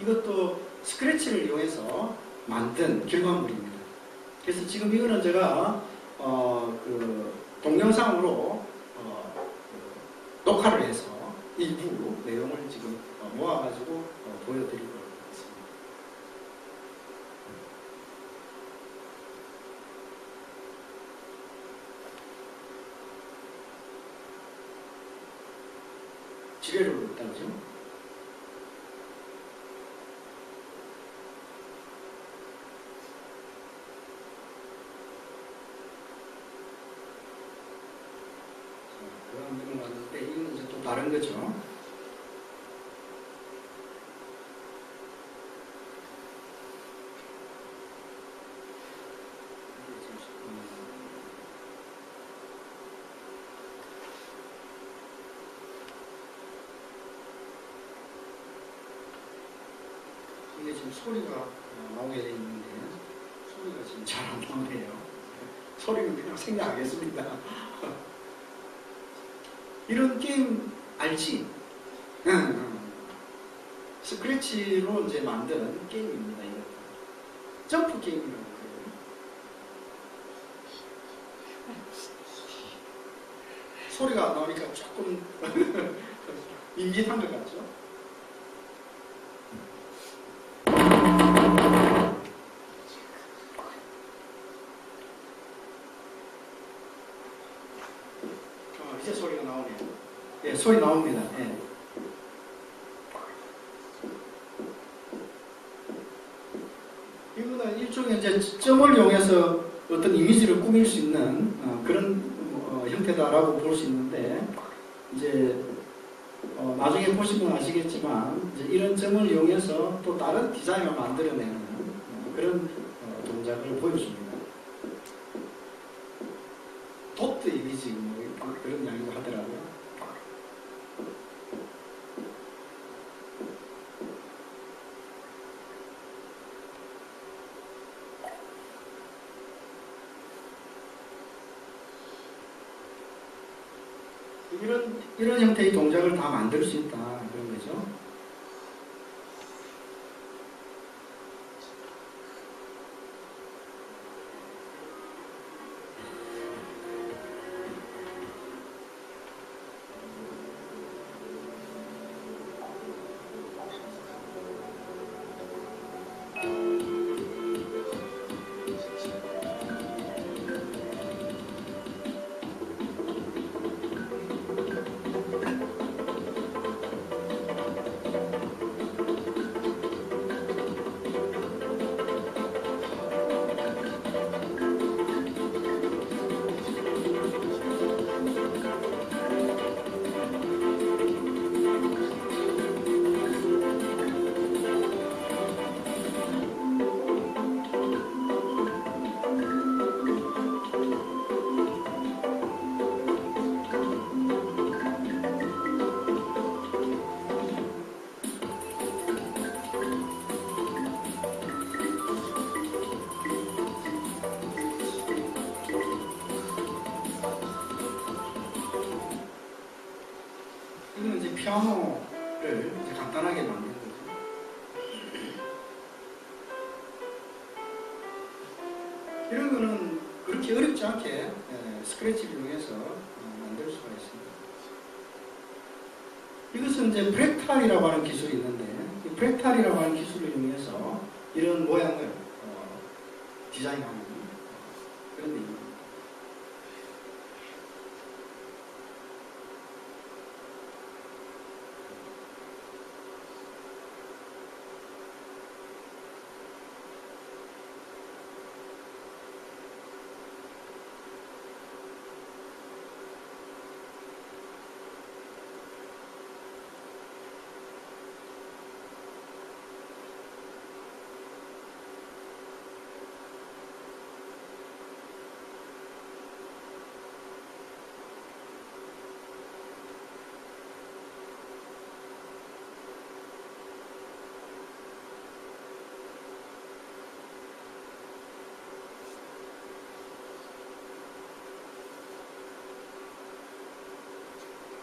이것도 스크래치를 이용해서 만든 결과물입니다. 그래서 지금 이거는 제가 그 동영상으로 녹화를 해서 일부 내용을 지금 모아가지고 보여드리고 있습니다. 지뢰를 넣었다죠. 그런 부분 왔는데 이건 이제 또 다른 거죠. 이게 지금 소리가 나오게 되어 있는데 소리가 지금 잘 안 나오네요. 소리는 그냥 생략하겠습니다. 이런 게임 알지? 스크래치로 이제 만든 게임입니다. 이것도. 점프 게임이라고 그래요. 소리가 안 나오니까 조금 밋밋한 것 같죠? 이제 소리가 나오네요. 예, 소리 나옵니다. 예. 이거는 일종의 이제 점을 이용해서 어떤 이미지를 꾸밀 수 있는 그런 형태다라고 볼 수 있는데 이제 나중에 보시면 아시겠지만 이제 이런 점을 이용해서 또 다른 디자인을 만들어내는 그런 동작을 보여줍니다. 도트 이미지 뭐 그런 이야기도 하더라고요. 이런 형태의 동작을 다 만들 수 있다 그런 거죠. 피아노를 이제 간단하게 만든 거죠. 이런 거는 그렇게 어렵지 않게 스크래치를 이용해서 만들 수가 있습니다. 이것은 이제 프랙탈이라고 하는 기술이 있는데, 이 프랙탈이라고 하는 기술을 이용해서 이런 모양을 디자인하는 그런 내용입니다.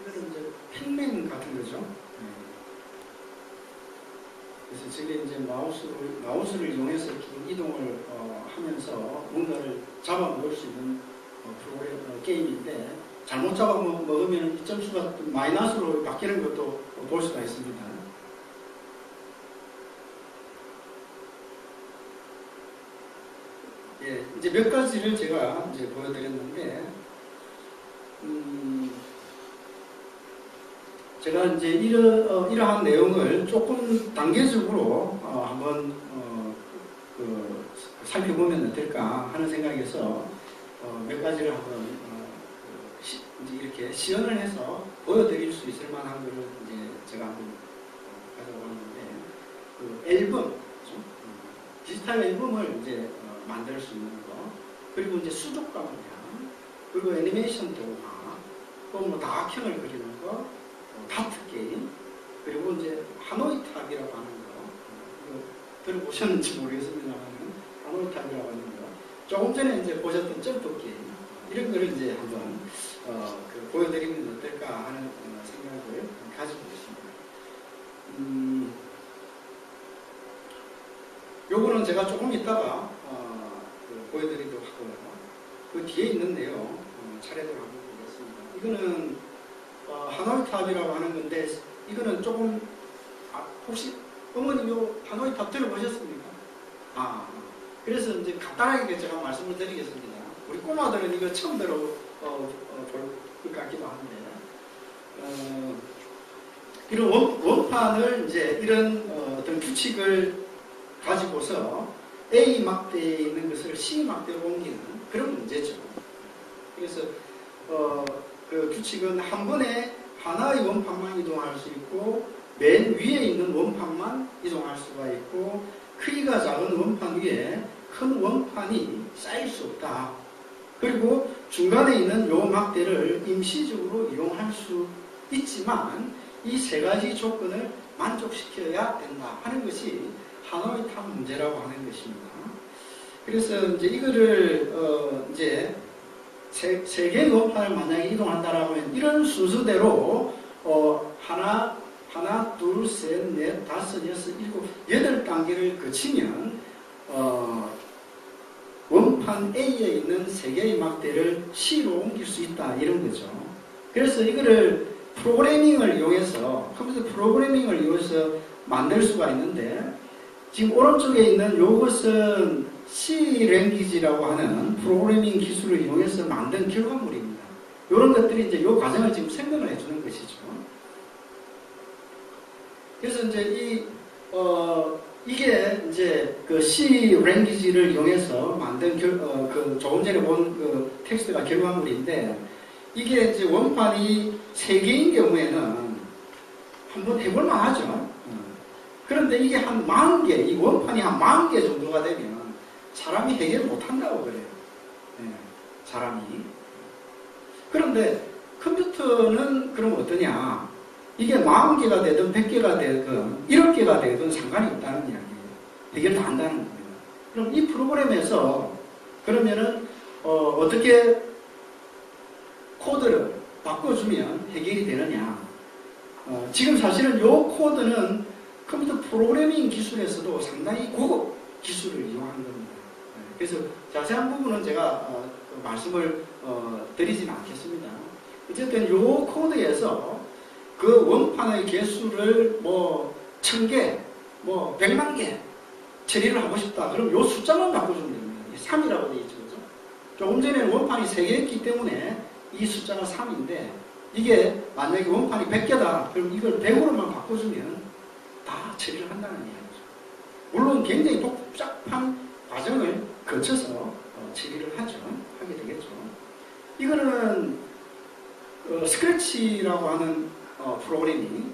이거는 이제 팩맨 같은 거죠. 그래서 저게 이제 마우스를 이용해서 쭉 이동을 하면서 뭔가를 잡아 먹을 수 있는 프로그램 게임인데, 잘못 잡아 먹으면 이 점수가 마이너스로 바뀌는 것도 볼 수가 있습니다. 예, 이제 몇 가지를 제가 이제 보여드렸는데, 제가 이제 이러한 내용을 조금 단계적으로 한번 살펴보면 어떨까 하는 생각에서 몇 가지를 한번 이제 이렇게 시연을 해서 보여드릴 수 있을 만한 것을 이제 제가 한번 가져왔는데, 그 앨범, 그렇죠? 디지털 앨범을 이제 만들 수 있는 거, 그리고 이제 수족관 모양, 그리고 애니메이션 동화, 또 뭐 다각형을 그리는 거, 다트 게임, 그리고 이제 하노이 탑이라고 하는 거, 이거 들어보셨는지 모르겠습니다만 하노이 탑이라고 하는 거, 조금 전에 이제 보셨던 점프 게임, 이런 거를 이제 한번 보여드리면 어떨까 하는 생각을 가지고 있습니다. 요거는 제가 조금 이따가 보여드리도록 하고요. 그 뒤에 있는 내용 차례대로 한번 보겠습니다. 이거는 하노이 탑이라고 하는 건데, 이거는 조금 혹시 어머님 요 하노이 탑 들어보셨습니까? 그래서 이제 간단하게 제가 말씀을 드리겠습니다. 우리 꼬마들은 이거 처음 들어볼 것 같기도 한데, 이런 원판을 이제 이런 어떤 규칙을 가지고서 A 막대에 있는 것을 C 막대로 옮기는 그런 문제죠. 그래서 그 규칙은 한 번에 하나의 원판만 이동할 수 있고, 맨 위에 있는 원판만 이동할 수가 있고, 크기가 작은 원판 위에 큰 원판이 쌓일 수 없다. 그리고 중간에 있는 요 막대를 임시적으로 이용할 수 있지만 이 세 가지 조건을 만족시켜야 된다 하는 것이 하노이 탑 문제라고 하는 것입니다. 그래서 이제 이거를 이제 세 개의 원판을 만약에 이동한다라고 하면 이런 순서대로 하나, 둘, 셋, 넷, 다섯, 여섯, 일곱, 8단계를 거치면 원판 A에 있는 세 개의 막대를 C로 옮길 수 있다, 이런 거죠. 그래서 이거를 프로그래밍을 이용해서, 컴퓨터 프로그래밍을 이용해서 만들 수가 있는데, 지금 오른쪽에 있는 이것은 C 랭귀지라고 하는 프로그래밍 기술을 이용해서 만든 결과물입니다. 이런 것들이 이제 이 과정을 지금 설명을 해주는 것이죠. 그래서 이제 이게 이제 그 C 랭귀지를 이용해서 만든 그 조금 전에 본 그 텍스트가 결과물인데, 이게 이제 원판이 3개인 경우에는 한번 해볼 만하죠. 그런데 이게 한 40개, 이 원판이 한 40개 정도가 되면 사람이 해결 못한다고 그래요. 사람이. 그런데 컴퓨터는 그럼 어떠냐? 이게 40개가 되든 100개가 되든 1억 개가 되든 상관이 없다는 이야기예요. 해결 다 한다는 겁니다. 그럼 이 프로그램에서 그러면은 어떻게 코드를 바꿔주면 해결이 되느냐? 지금 사실은 요 코드는 컴퓨터 프로그래밍 기술에서도 상당히 고급 기술을 이용하는 겁니다. 그래서 자세한 부분은 제가 말씀을 드리지는 않겠습니다. 어쨌든 요 코드에서 그 원판의 개수를 뭐 1000개, 뭐 100만 개 처리를 하고 싶다. 그럼 요 숫자만 바꿔주면 됩니다. 3이라고 되어 있죠. 그죠? 조금 전에는 원판이 3개였기 때문에 이 숫자가 3인데 이게 만약에 원판이 100개다. 그럼 이걸 100으로만 바꿔주면 다 처리를 한다는 이야기죠. 물론 굉장히 복잡한 과정을 거쳐서 처리를 하게 되겠죠. 이거는 스크래치라고 하는 프로그래밍,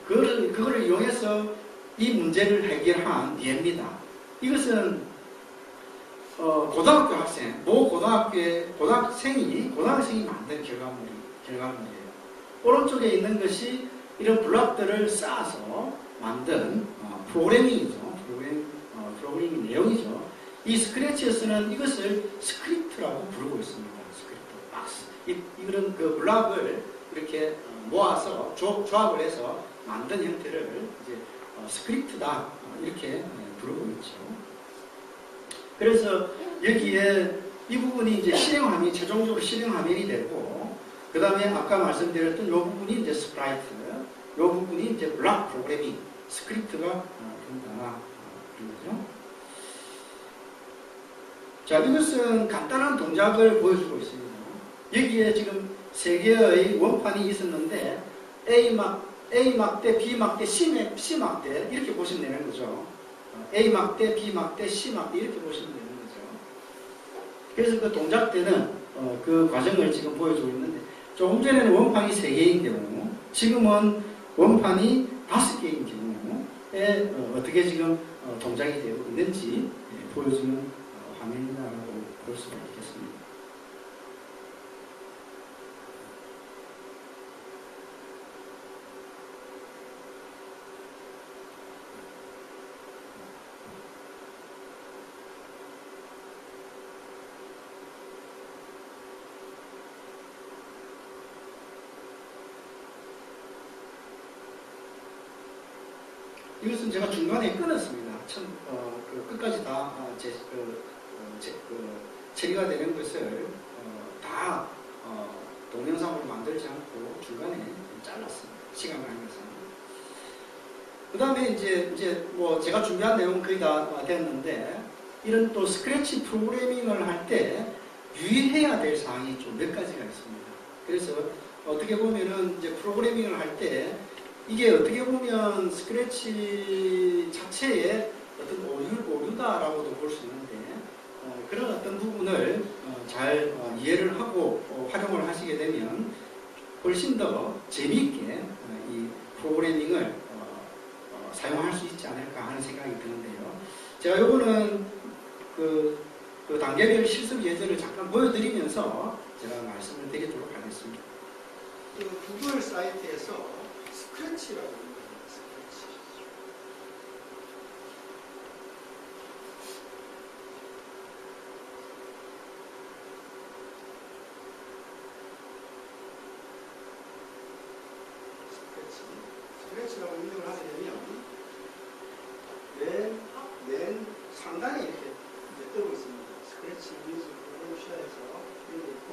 그거를 이용해서 이 문제를 해결한 예입니다. 이것은 고등학교 학생, 고등학생이 만든 결과물이에요. 오른쪽에 있는 것이 이런 블록들을 쌓아서 만든 프로그래밍이죠. 프로그래밍 내용이죠. 이 스크래치에서는 이것을 스크립트라고 부르고 있습니다. 스크립트 박스. 이런 그 블록을 이렇게 모아서 조합을 해서 만든 형태를 이제 스크립트다 이렇게 부르고 있죠. 그래서 여기에 이 부분이 이제 최종적으로 실행 화면이 되고, 그 다음에 아까 말씀드렸던 이 부분이 이제 스프라이트, 이 부분이 이제 블록 프로그래밍, 스크립트가 된다. 그런 거죠. 자, 이것은 간단한 동작을 보여주고 있습니다. 여기에 지금 3개의 원판이 있었는데 A막대, B막대, C막대 이렇게 보시면 되는 거죠. A막대, B막대, C막대 이렇게 보시면 되는 거죠. 그래서 그 동작 때는 그 과정을 지금 보여주고 있는데, 조금 전에는 원판이 3개인 경우, 지금은 원판이 5개인 경우에 어떻게 지금 동작이 되고 있는지 보여주는 화면이라고 볼 수가 있겠습니다. 이것은 제가 중간에 끊었습니다. 끝까지 다 처리가 되는 것을 다 동영상으로 만들지 않고 중간에 잘랐습니다. 시간을 하면서. 그 다음에 이제 뭐 제가 준비한 내용은 거의 다 됐는데, 이런 또 스크래치 프로그래밍을 할 때 유의해야 될 사항이 좀 몇 가지가 있습니다. 그래서 어떻게 보면은 이제 프로그래밍을 할 때 이게 어떻게 보면 스크래치 자체의 어떤 오류다라고도 볼 수 있는데, 그런 어떤 부분을 잘 이해를 하고 활용을 하시게 되면 훨씬 더 재미있게 이 프로그래밍을 사용할 수 있지 않을까 하는 생각이 드는데요. 제가 요거는 그 단계별 실습 예제를 잠깐 보여드리면서 제가 말씀을 드리도록 하겠습니다. 그 구글 사이트에서 스크래치라고 합니다. 스크래치라고 입력을 하게 되면 맨 상단에 이렇게 뜨고 있습니다. 스크래치 뮤직 프로모션에서 이렇게 있고,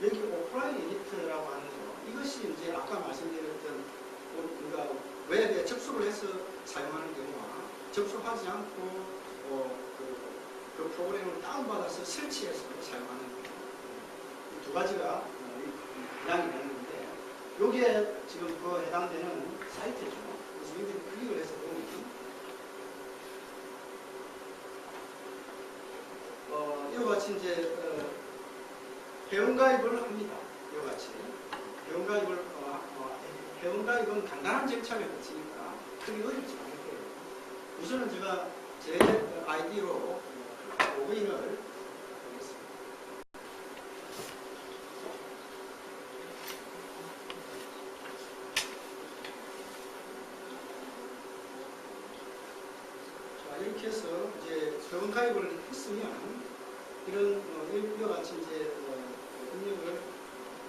여기 오프라인 에디트라고 하는 거, 이것이 이제 아까 말씀드렸던 우리가 웹에 접속을 해서 사용하는 경우와 접속하지 않고 그 프로그램을 다운받아서 설치해서 사용하는 경우, 이 두 가지가 분양이 되는데, 여기에 지금 그 해당되는 사이트죠. 그래서 여기 클릭을 해서 보면 이와 같이 이제 회원가입을 합니다. 이와 같이 회원가입은 간단한 절차를 거치니까 크게 어렵지 않을 거예요. 우선은 제가 제 아이디로 로그인을 하겠습니다. 자, 이렇게 해서 이제 회원가입을 했으면 이런 이와 같이 이제 입력을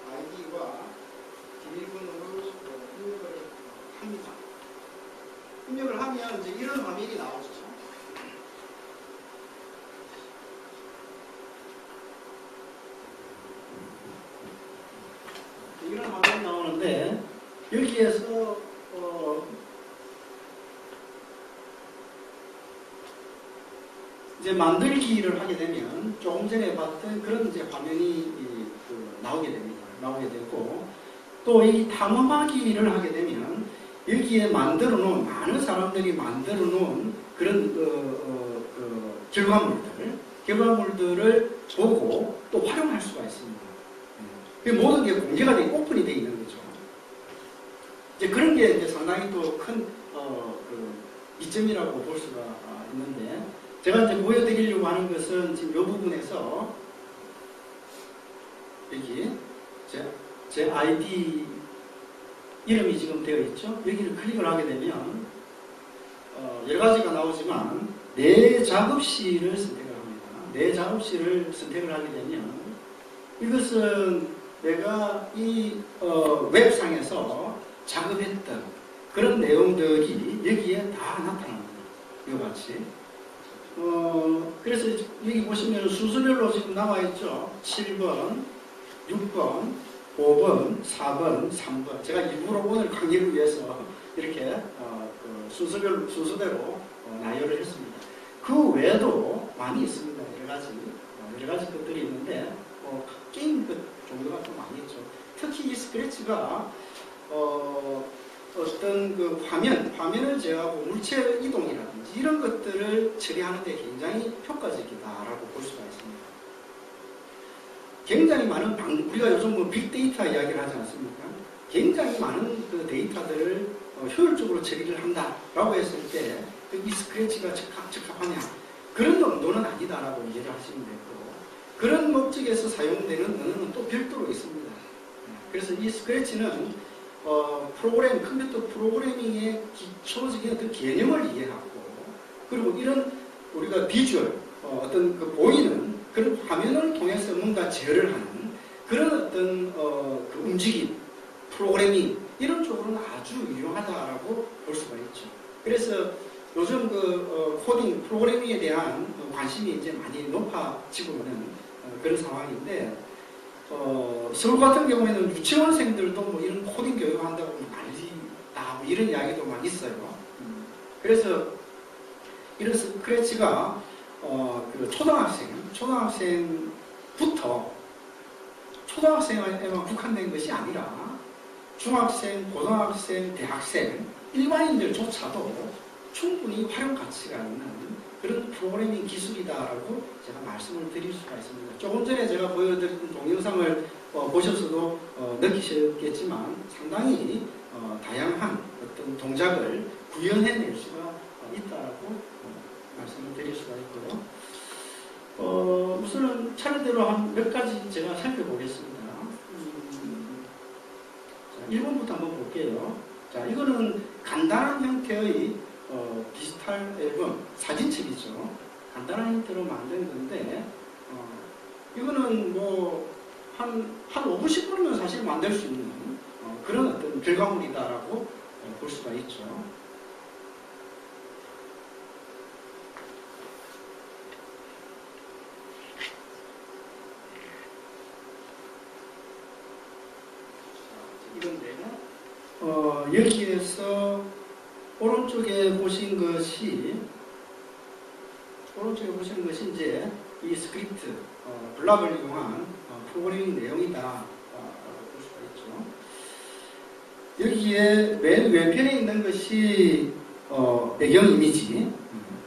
아이디와 비밀번호를 입력을 보시면 이제 이런 화면이 나오죠. 이런 화면이 나오는데 여기에서 이제 만들기를 하게 되면 조금 전에 봤던 그런 이제 화면이 나오게 됩니다. 나오게 되고 또 이 탐험하기를 하게 되면 여기에 만들어 놓은 많은 사람들이 만들어 놓은 그런 결과물들을 보고 또 활용할 수가 있습니다. 그 모든 게 공개가 되고 오픈이 되어 있는 거죠. 이제 그런 게 이제 상당히 또 큰 이점이라고 볼 수가 있는데 제가 이제 보여드리려고 하는 것은 지금 이 부분에서 여기 제 아이디 이름이 지금 되어 있죠. 여기를 클릭을 하게 되면 여러 가지가 나오지만 내 작업실을 선택을 합니다. 내 작업실을 선택을 하게 되면 이것은 내가 이 웹상에서 작업했던 그런 내용들이 여기에 다 나타납니다. 이와 같이. 그래서 여기 보시면 순서별로 지금 나와 있죠. 7번, 6번, 5번, 4번, 3번. 제가 일부러 오늘 강의를 위해서 이렇게 순서대로 나열을 했습니다. 그 외에도 많이 있습니다. 여러 가지 것들이 있는데 게임 것 종류가 좀 많이 있죠. 특히 이 스크래치가 어떤 그 화면을 제어하고 물체 이동이라든지 이런 것들을 처리하는 데 굉장히 효과적이다라고 볼 수가 있습니다. 굉장히 많은 우리가 요즘 뭐 빅데이터 이야기를 하지 않습니까? 굉장히 많은 그 데이터들을 효율적으로 처리를 한다라고 했을 때 이 스크래치가 적합하냐? 그런 정도는 아니다라고 이해를 하시면 되고 그런 목적에서 사용되는 언어는 또 별도로 있습니다. 그래서 이 스크래치는 컴퓨터 프로그래밍의 기초적인 어떤 개념을 이해하고 그리고 이런 우리가 비주얼 어떤 그 보이는 그런 화면을 통해서 뭔가 제어를 하는 그런 어떤 그 움직임, 프로그래밍 이런 쪽으로는 아주 유용하다라고 볼 수가 있죠. 그래서 요즘 코딩, 프로그래밍에 대한 관심이 이제 많이 높아지고 있는 그런 상황인데 서울 같은 경우에는 유치원생들도 뭐 이런 코딩 교육을 한다고 난리다 뭐 이런 이야기도 막 있어요. 그래서 이런 스크래치가 초등학생부터 초등학생에만 국한된 것이 아니라 중학생, 고등학생, 대학생, 일반인들조차도 충분히 활용 가치가 있는 그런 프로그래밍 기술이다라고 제가 말씀을 드릴 수가 있습니다. 조금 전에 제가 보여드린 동영상을 보셔서도 느끼셨겠지만 상당히 다양한 어떤 동작을 구현해낼 수가 있다라고 말씀을 드릴 수가 있고요. 우선은 차례대로 한 몇 가지 제가 살펴보겠습니다. 1번부터 한번 볼게요. 자, 이거는 간단한 형태의 디지털 앨범, 사진첩이죠. 간단한 형태로 만든 건데, 이거는 뭐, 한 5분, 10분이면 사실 만들 수 있는 그런 어떤 결과물이다라고 볼 수가 있죠. 이건데요. 여기에서 오른쪽에 보신 것이 이제 이 스크립트, 블락을 이용한 프로그래밍 내용이다라고 볼 수가 있죠. 여기에 맨 왼편에 있는 것이 배경 이미지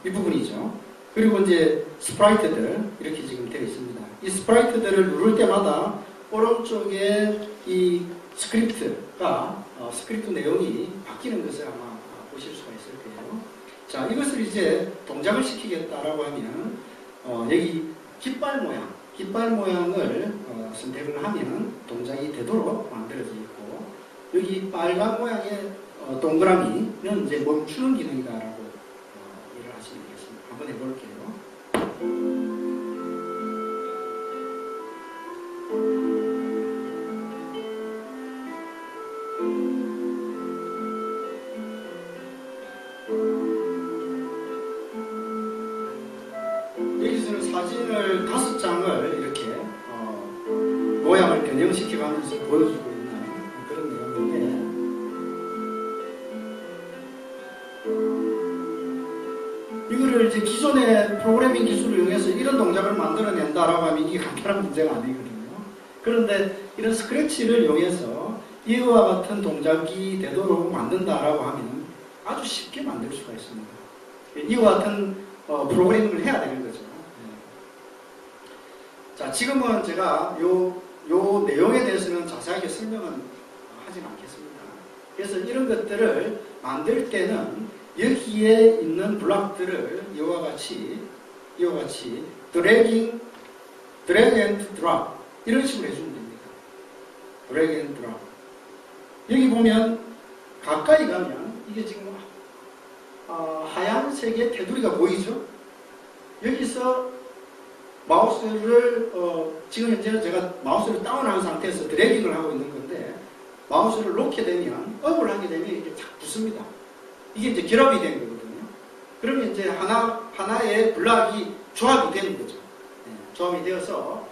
이 부분이죠. 그리고 이제 스프라이트들 이렇게 지금 되어 있습니다. 이 스프라이트들을 누를 때마다 오른쪽에 이 스크립트가 스크립트 내용이 바뀌는 것을 아마 보실 수가 있을 거예요. 자, 이것을 이제 동작을 시키겠다라고 하면 여기 깃발 모양을 선택을 하면 동작이 되도록 만들어져 있고 여기 빨간 모양의 동그라미는 이제 멈추는 기능이다라고 이해를 하시면 되겠습니다. 한번 해볼게요. 변형시켜가면서 보여주고 있는 그런 내용인데, 이거를 이제 기존의 프로그래밍 기술을 이용해서 이런 동작을 만들어낸다라고 하면 이게 간단한 문제가 아니거든요. 그런데 이런 스크래치를 이용해서 이와 같은 동작이 되도록 만든다라고 하면 아주 쉽게 만들 수가 있습니다. 이와 같은 프로그래밍을 해야 되는 거죠. 자, 지금은 제가 요 내용에 대해서는 자세하게 설명은 하진 않겠습니다. 그래서 이런 것들을 만들 때는 여기에 있는 블록들을 이와 같이 드래그 앤드 드롭 이런 식으로 해주면 됩니다. 드래그 앤드 드롭. 여기 보면 가까이 가면 이게 지금 하얀색의 테두리가 보이죠? 여기서 마우스를 지금 현재 제가 마우스를 다운한 상태에서 드래깅을 하고 있는 건데, 마우스를 놓게 되면 업을 하게 되면 이게 탁 붙습니다. 이게 이제 결합이 된 거거든요. 그러면 이제 하나의 블록이 조합이 되는 거죠. 조합이 되어서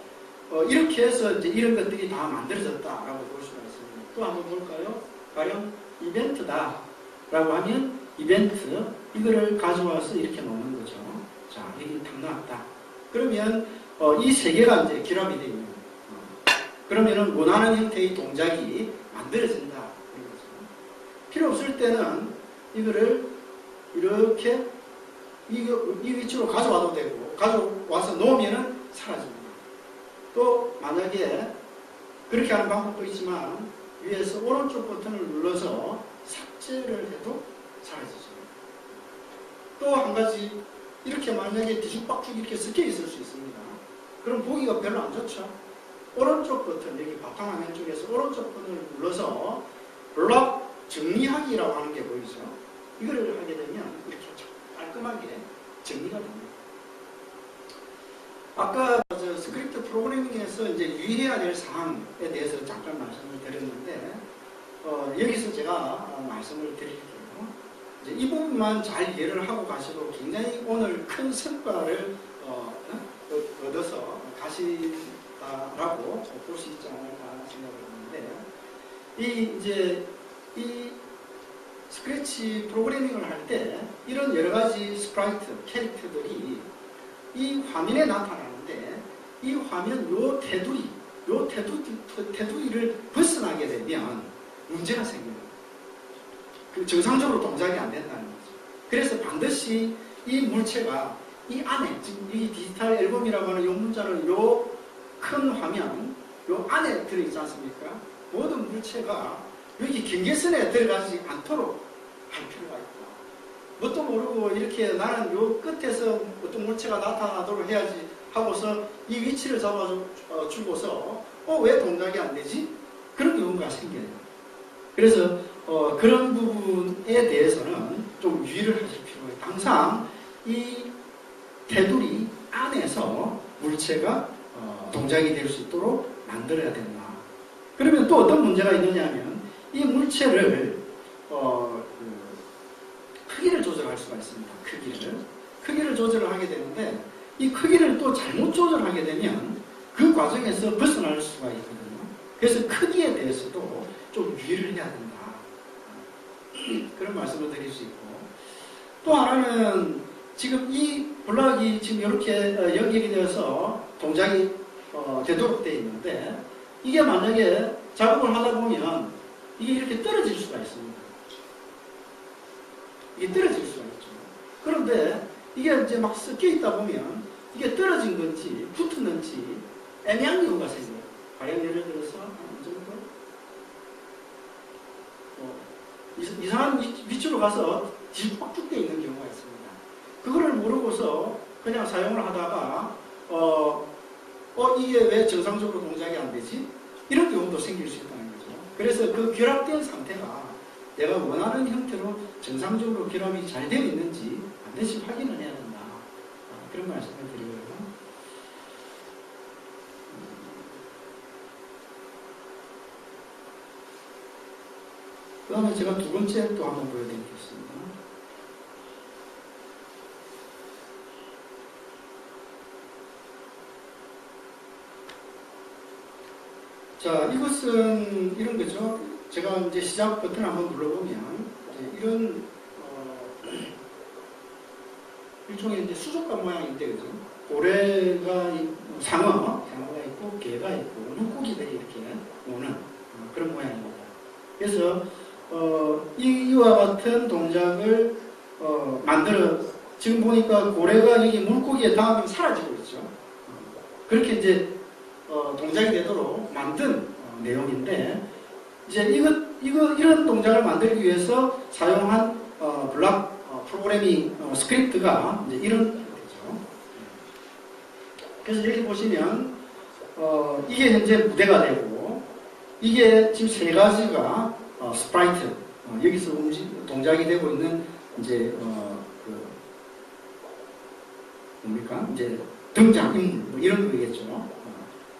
이렇게 해서 이제 이런 것들이 다 만들어졌다라고 볼 수가 있습니다. 또 한번 볼까요? 가령 이벤트다라고 하면 이벤트 이거를 가져와서 이렇게 놓는 거죠. 자, 여기 탁 나왔다. 그러면 이 세 개가 이제 결합이 되어 있는 그러면은 원하는 형태의 동작이 만들어진다. 그런 거죠. 필요 없을 때는 이거를 이렇게 이 위치로 가져와도 되고, 가져와서 놓으면은 사라집니다. 또 만약에 그렇게 하는 방법도 있지만 위에서 오른쪽 버튼을 눌러서 삭제를 해도 사라지죠. 또 한 가지, 이렇게 만약에 뒤죽박죽 이렇게 섞여 있을 수 있습니다. 그럼 보기가 별로 안 좋죠. 오른쪽 버튼, 여기 바탕화면 쪽에서 오른쪽 버튼을 눌러서 블록 정리하기라고 하는 게 보이죠. 이거를 하게 되면 이렇게 깔끔하게 정리가 됩니다. 아까 스크립트 프로그래밍에서 이제 유의해야 될 사항에 대해서 잠깐 말씀을 드렸는데, 여기서 제가 말씀을 드릴게요. 이제 이 부분만 잘 이해를 하고 가셔도 굉장히 오늘 큰 성과를 얻어서 가시다라고 볼 수 있지 않을까 생각을 하는데, 이 스크래치 프로그래밍을 할 때 이런 여러 가지 스프라이트, 캐릭터들이 이 화면에 나타나는데, 이 화면 요 테두리를 벗어나게 되면 문제가 생겨요. 정상적으로 동작이 안 된다는 거죠. 그래서 반드시 이 물체가 이 안에, 지금 이 디지털 앨범이라고 하는 이 문자는 요 큰 화면, 요 안에 들어있지 않습니까? 모든 물체가 여기 경계선에 들어가지 않도록 할 필요가 있다. 뭣도 모르고 이렇게 나는 요 끝에서 어떤 물체가 나타나도록 해야지 하고서 이 위치를 잡아주고서 왜 동작이 안 되지? 그런 경우가 생겨요. 그래서 그런 부분에 대해서는 좀 유의를 하실 필요가 있다. 항상 이 테두리 안에서 물체가 동작이 될 수 있도록 만들어야 된다. 그러면 또 어떤 문제가 있느냐 하면 이 물체를 크기를 조절할 수가 있습니다. 크기를 조절을 하게 되는데, 이 크기를 또 잘못 조절하게 되면 그 과정에서 벗어날 수가 있거든요. 그래서 크기에 대해서도 좀 유의를 해야 된다. 그런 말씀을 드릴 수 있고, 또 하나는 지금 이 블록이 지금 이렇게 연결이 되어서 동작이 되도록 되어 있는데, 이게 만약에 작업을 하다 보면 이게 이렇게 떨어질 수가 있습니다. 이게 떨어질 수가 있죠. 그런데 이게 이제 막 섞여 있다 보면 이게 떨어진 건지 붙었는지 애매한 경우가 생겨요. 가령 예를 들어서 이 정도 이상한 위치로 가서 뒤죽박죽 되어 있는 경우가 있습니다. 그거를 모르고서 그냥 사용을 하다가 이게 왜 정상적으로 동작이 안 되지? 이런 경우도 생길 수 있다는 거죠. 그래서 그 결합된 상태가 내가 원하는 형태로 정상적으로 결합이 잘 되어 있는지 반드시 확인을 해야 된다. 그런 말씀을 드리고요. 그 다음에 제가 두 번째 또 한번 보여드리겠습니다. 자, 이것은 이런 거죠. 제가 이제 시작 버튼 한번 눌러보면 이제 이런 일종의 이제 수족관 모양인데, 그죠? 고래가 상어가 있고 개가 있고 물고기들이 이렇게 오는 그런 모양입니다. 그래서 이와 같은 동작을 만들어, 지금 보니까 고래가 여기 물고기에 닿으면 사라지고 있죠. 그렇게 이제 동작이 되도록 만든 내용인데, 이제 이런 동작을 만들기 위해서 사용한 블락 프로그래밍 스크립트가 이제 이런 거죠. 그래서 여기 보시면 이게 현재 무대가 되고, 이게 지금 세 가지가 스프라이트, 여기서 동작이 되고 있는 이제 뭡니까? 이제 등장인물 뭐 이런 거겠죠.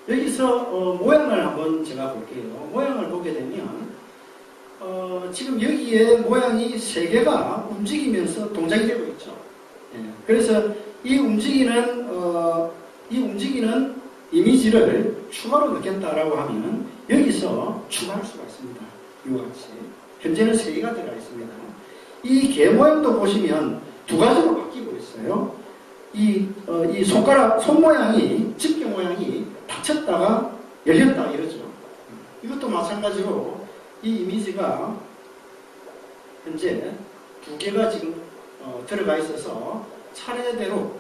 여기서 모양을 한번 제가 볼게요. 모양을 보게 되면 지금 여기에 모양이 세 개가 움직이면서 동작이 되고 있죠. 예, 그래서 이 움직이는 이미지를 추가로 넣겠다라고 하면 여기서 추가할 수가 있습니다. 이와 같이 현재는 세 개가 들어가 있습니다. 이 개 모양도 보시면 두 가지로 바뀌고 있어요. 이 손 모양이, 집게 모양이 닫혔다가 열렸다 이러죠. 이것도 마찬가지로 이 이미지가 현재 두 개가 지금 들어가 있어서 차례대로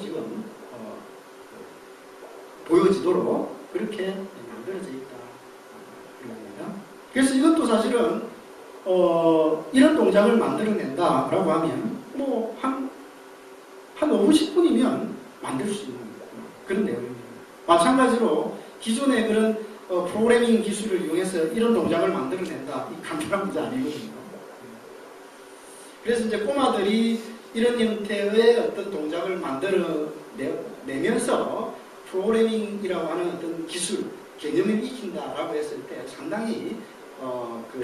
지금 보여지도록 그렇게 만들어져 있다. 이겁니다. 그래서 이것도 사실은 이런 동작을 만들어낸다라고 하면 뭐 한 5분, 10분이면 만들 수 있는 그런 내용입니다. 마찬가지로 기존의 그런 프로그래밍 기술을 이용해서 이런 동작을 만들어낸다. 이 간단한 문제 아니거든요. 그래서 이제 꼬마들이 이런 형태의 어떤 동작을 만들어내면서 프로그래밍이라고 하는 어떤 기술, 개념을 익힌다라고 했을 때 상당히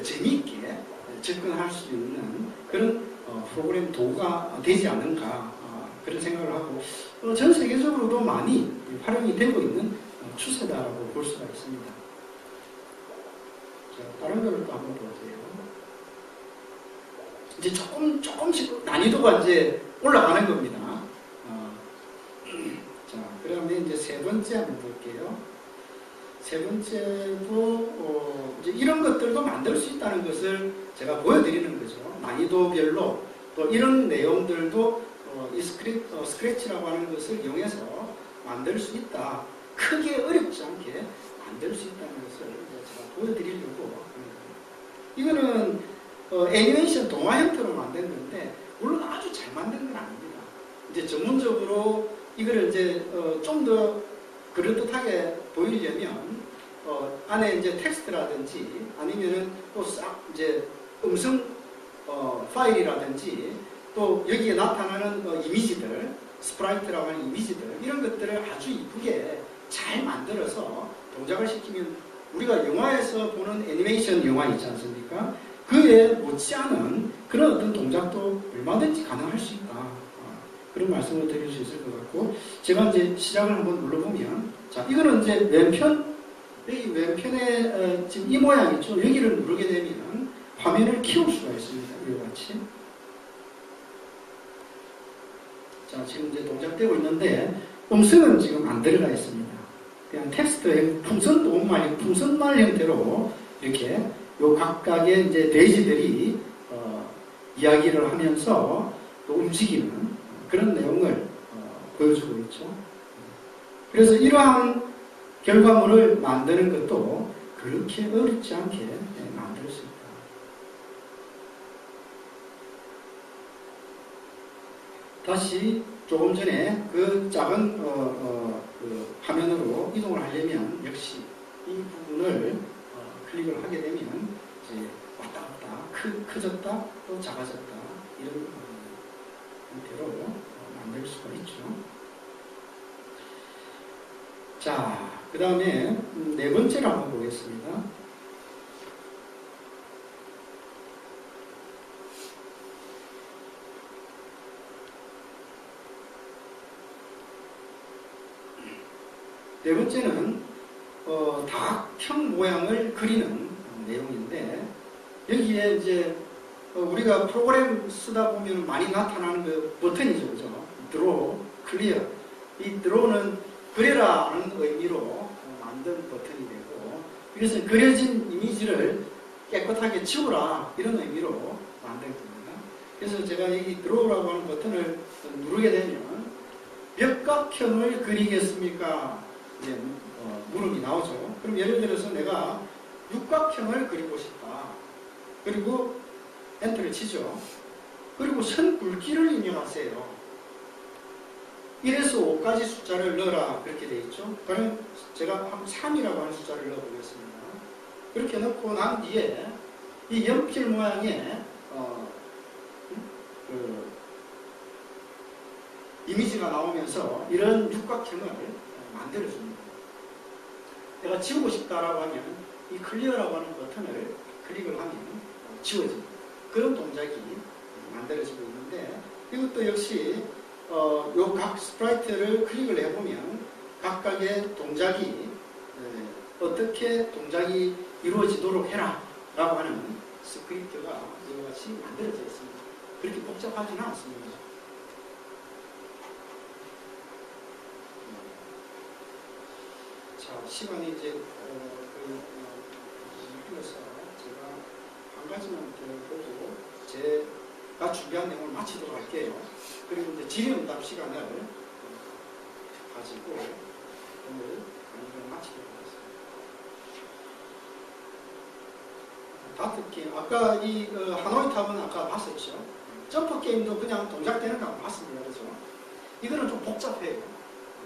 재미있게 접근할 수 있는 그런 프로그램 도구가 되지 않는가 그런 생각을 하고 전 세계적으로도 많이 활용이 되고 있는 추세다라고 볼 수가 있습니다. 자, 다른 거를 또 한번 보세요. 이제 조금씩 난이도가 이제 올라가는 겁니다. 자, 그러면 이제 세 번째 한번 볼게요. 세 번째도 이제 이런 것들도 만들 수 있다는 것을 제가 보여드리는 거죠. 난이도별로 또 이런 내용들도 이 스크래치라고 하는 것을 이용해서 만들 수 있다. 크게 어렵지 않게 만들 수 있다는 것을 제가 보여드리려고 합니다. 이거는 애니메이션 동화 형태로 만든 건데 물론 아주 잘 만든 건 아닙니다. 이제 전문적으로 이거를 이제 좀 더 그럴듯하게 보이려면 안에 이제 텍스트라든지 아니면은 또 싹 이제 음성 파일이라든지 또 여기에 나타나는 이미지들, 스프라이트라고 하는 이미지들 이런 것들을 아주 이쁘게 잘 만들어서 동작을 시키면 우리가 영화에서 보는 애니메이션 영화 있지 않습니까? 그에 못지않은 그런 어떤 동작도 얼마든지 가능할 수 있다. 그런 말씀을 드릴 수 있을 것 같고, 제가 이제 시작을 한번 눌러보면, 자, 이거는 이제 왼편, 여기 왼편에 지금 이 모양 있죠? 여기를 누르게 되면 화면을 키울 수가 있습니다. 이와 같이. 자, 지금 이제 동작되고 있는데, 음성은 지금 안 들어가 있습니다. 그냥 텍스트에 풍선말 형태로 이렇게 요 각각의 이제 돼지들이 이야기를 하면서 또 움직이는 그런 내용을 보여주고 있죠. 그래서 이러한 결과물을 만드는 것도 그렇게 어렵지 않게 만들 수 있다. 다시 조금 전에 그 작은 그 화면으로 이동을 하려면 역시 이 부분을 클릭을 하게 되면 이제 왔다 갔다 커졌다 또 작아졌다 이런 형태로 만들 수가 있죠. 자, 그 다음에 네 번째로 한번 보겠습니다. 네 번째는 다각형 모양을 그리는 내용인데 여기에 이제 우리가 프로그램 쓰다 보면 많이 나타나는 그 버튼이죠, 그죠? 드로우, 클리어. 이 드로우는 그려라는 의미로 만든 버튼이 되고, 이것은 그려진 이미지를 깨끗하게 지우라 이런 의미로 만든 겁니다. 그래서 제가 여기 드로우라고 하는 버튼을 누르게 되면 몇 각형을 그리겠습니까? 이제 물음이 나오죠. 그럼 예를 들어서 내가 육각형을 그리고 싶다. 그리고 엔터를 치죠. 그리고 선 굵기를 입력하세요. 1에서 5까지 숫자를 넣어라 그렇게 되어 있죠. 그럼 제가 3이라고 하는 숫자를 넣어보겠습니다. 그렇게 넣고 난 뒤에 이 연필 모양의 이미지가 나오면서 이런 육각형을 만들어줍니다. 내가 지우고 싶다라고 하면 이 클리어라고 하는 버튼을 클릭을 하면 지워집니다. 그런 동작이 만들어지고 있는데 이것도 역시 요 각 스프라이트를 클릭을 해보면 각각의 동작이 어떻게 동작이 이루어지도록 해라 라고 하는 스크립트가 이와 같이 만들어져 있습니다. 그렇게 복잡하지는 않습니다. 자, 시간이 이제 흘러서 제가 한 가지만 더 보고 제가 준비한 내용을 마치도록 할게요. 그리고 이제 질의응답 시간을 가지고 오늘 강의를 마치도록 하겠습니다. 다트 게임, 아까 이 하노이 탑은 아까 봤었죠. 점프 게임도 그냥 동작되는 거 봤습니다. 그렇죠? 이거는 좀 복잡해요.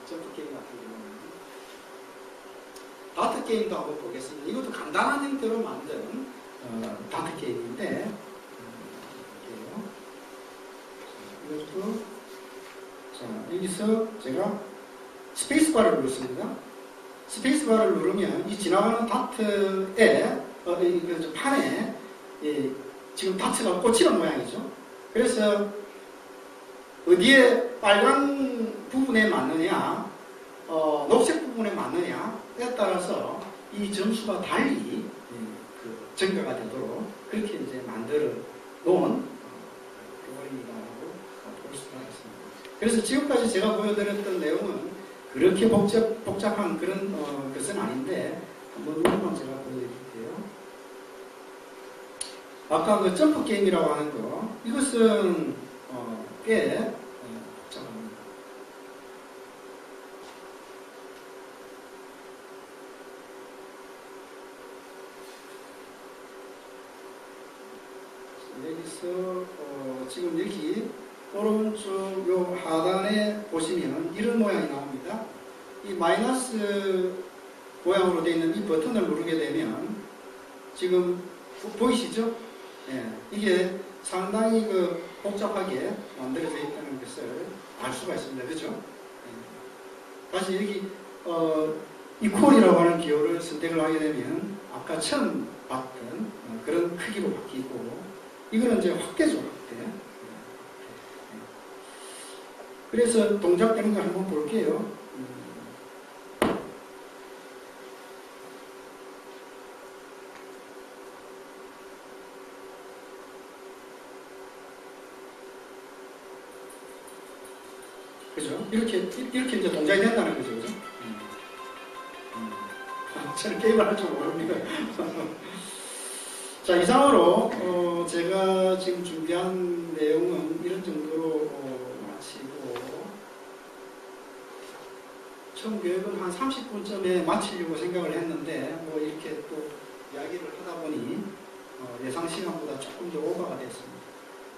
점프 게임 같은 경우는. 다트 게임도 한번 보겠습니다. 이것도 간단한 형태로 만든 다트 게임인데 이것도 자, 여기서 제가 스페이스바를 누르습니다. 스페이스바를 누르면 이 지나가는 다트에 판에 지금 다트가 꽂히는 모양이죠. 그래서 어디에 빨간 부분에 맞느냐 녹색 부분에 맞느냐에 따라서 이 점수가 달리 증가가 되도록 그렇게 이제 만들어 놓은 프로그램이라고 볼 수가 있습니다. 그래서 지금까지 제가 보여드렸던 내용은 그렇게 복잡한 그런 것은 아닌데 한번 이것만 제가 보여드릴게요. 아까 그 점프 게임이라고 하는 거 이것은 꽤 복잡합니다. 여기서 지금 여기 오른쪽 요 하단에 보시면 이런 모양이 나옵니다. 이 마이너스 모양으로 되어 있는 이 버튼을 누르게 되면 지금 보이시죠? 예, 이게 상당히 복잡하게 만들어져 있다는 것을 알 수가 있습니다. 그렇죠? 예. 다시 여기 이퀄이라고 하는 기호를 선택을 하게 되면 아까 처음 봤던 그런 크기로 바뀌고 이거는 이제 확대죠. 확대. 그래서 동작되는 거 한번 볼게요. 그죠? 이렇게 이제 동작이 된다는 거죠. 그죠? 저는 게임을 할 줄 모릅니다. 자, 이상으로 제가 지금 준비한 내용은 이런 정도로 마치고 총 교육은 한 30분쯤에 마치려고 생각을 했는데 뭐 이렇게 또 이야기를 하다 보니 예상 시간보다 조금 더 오버가 됐습니다.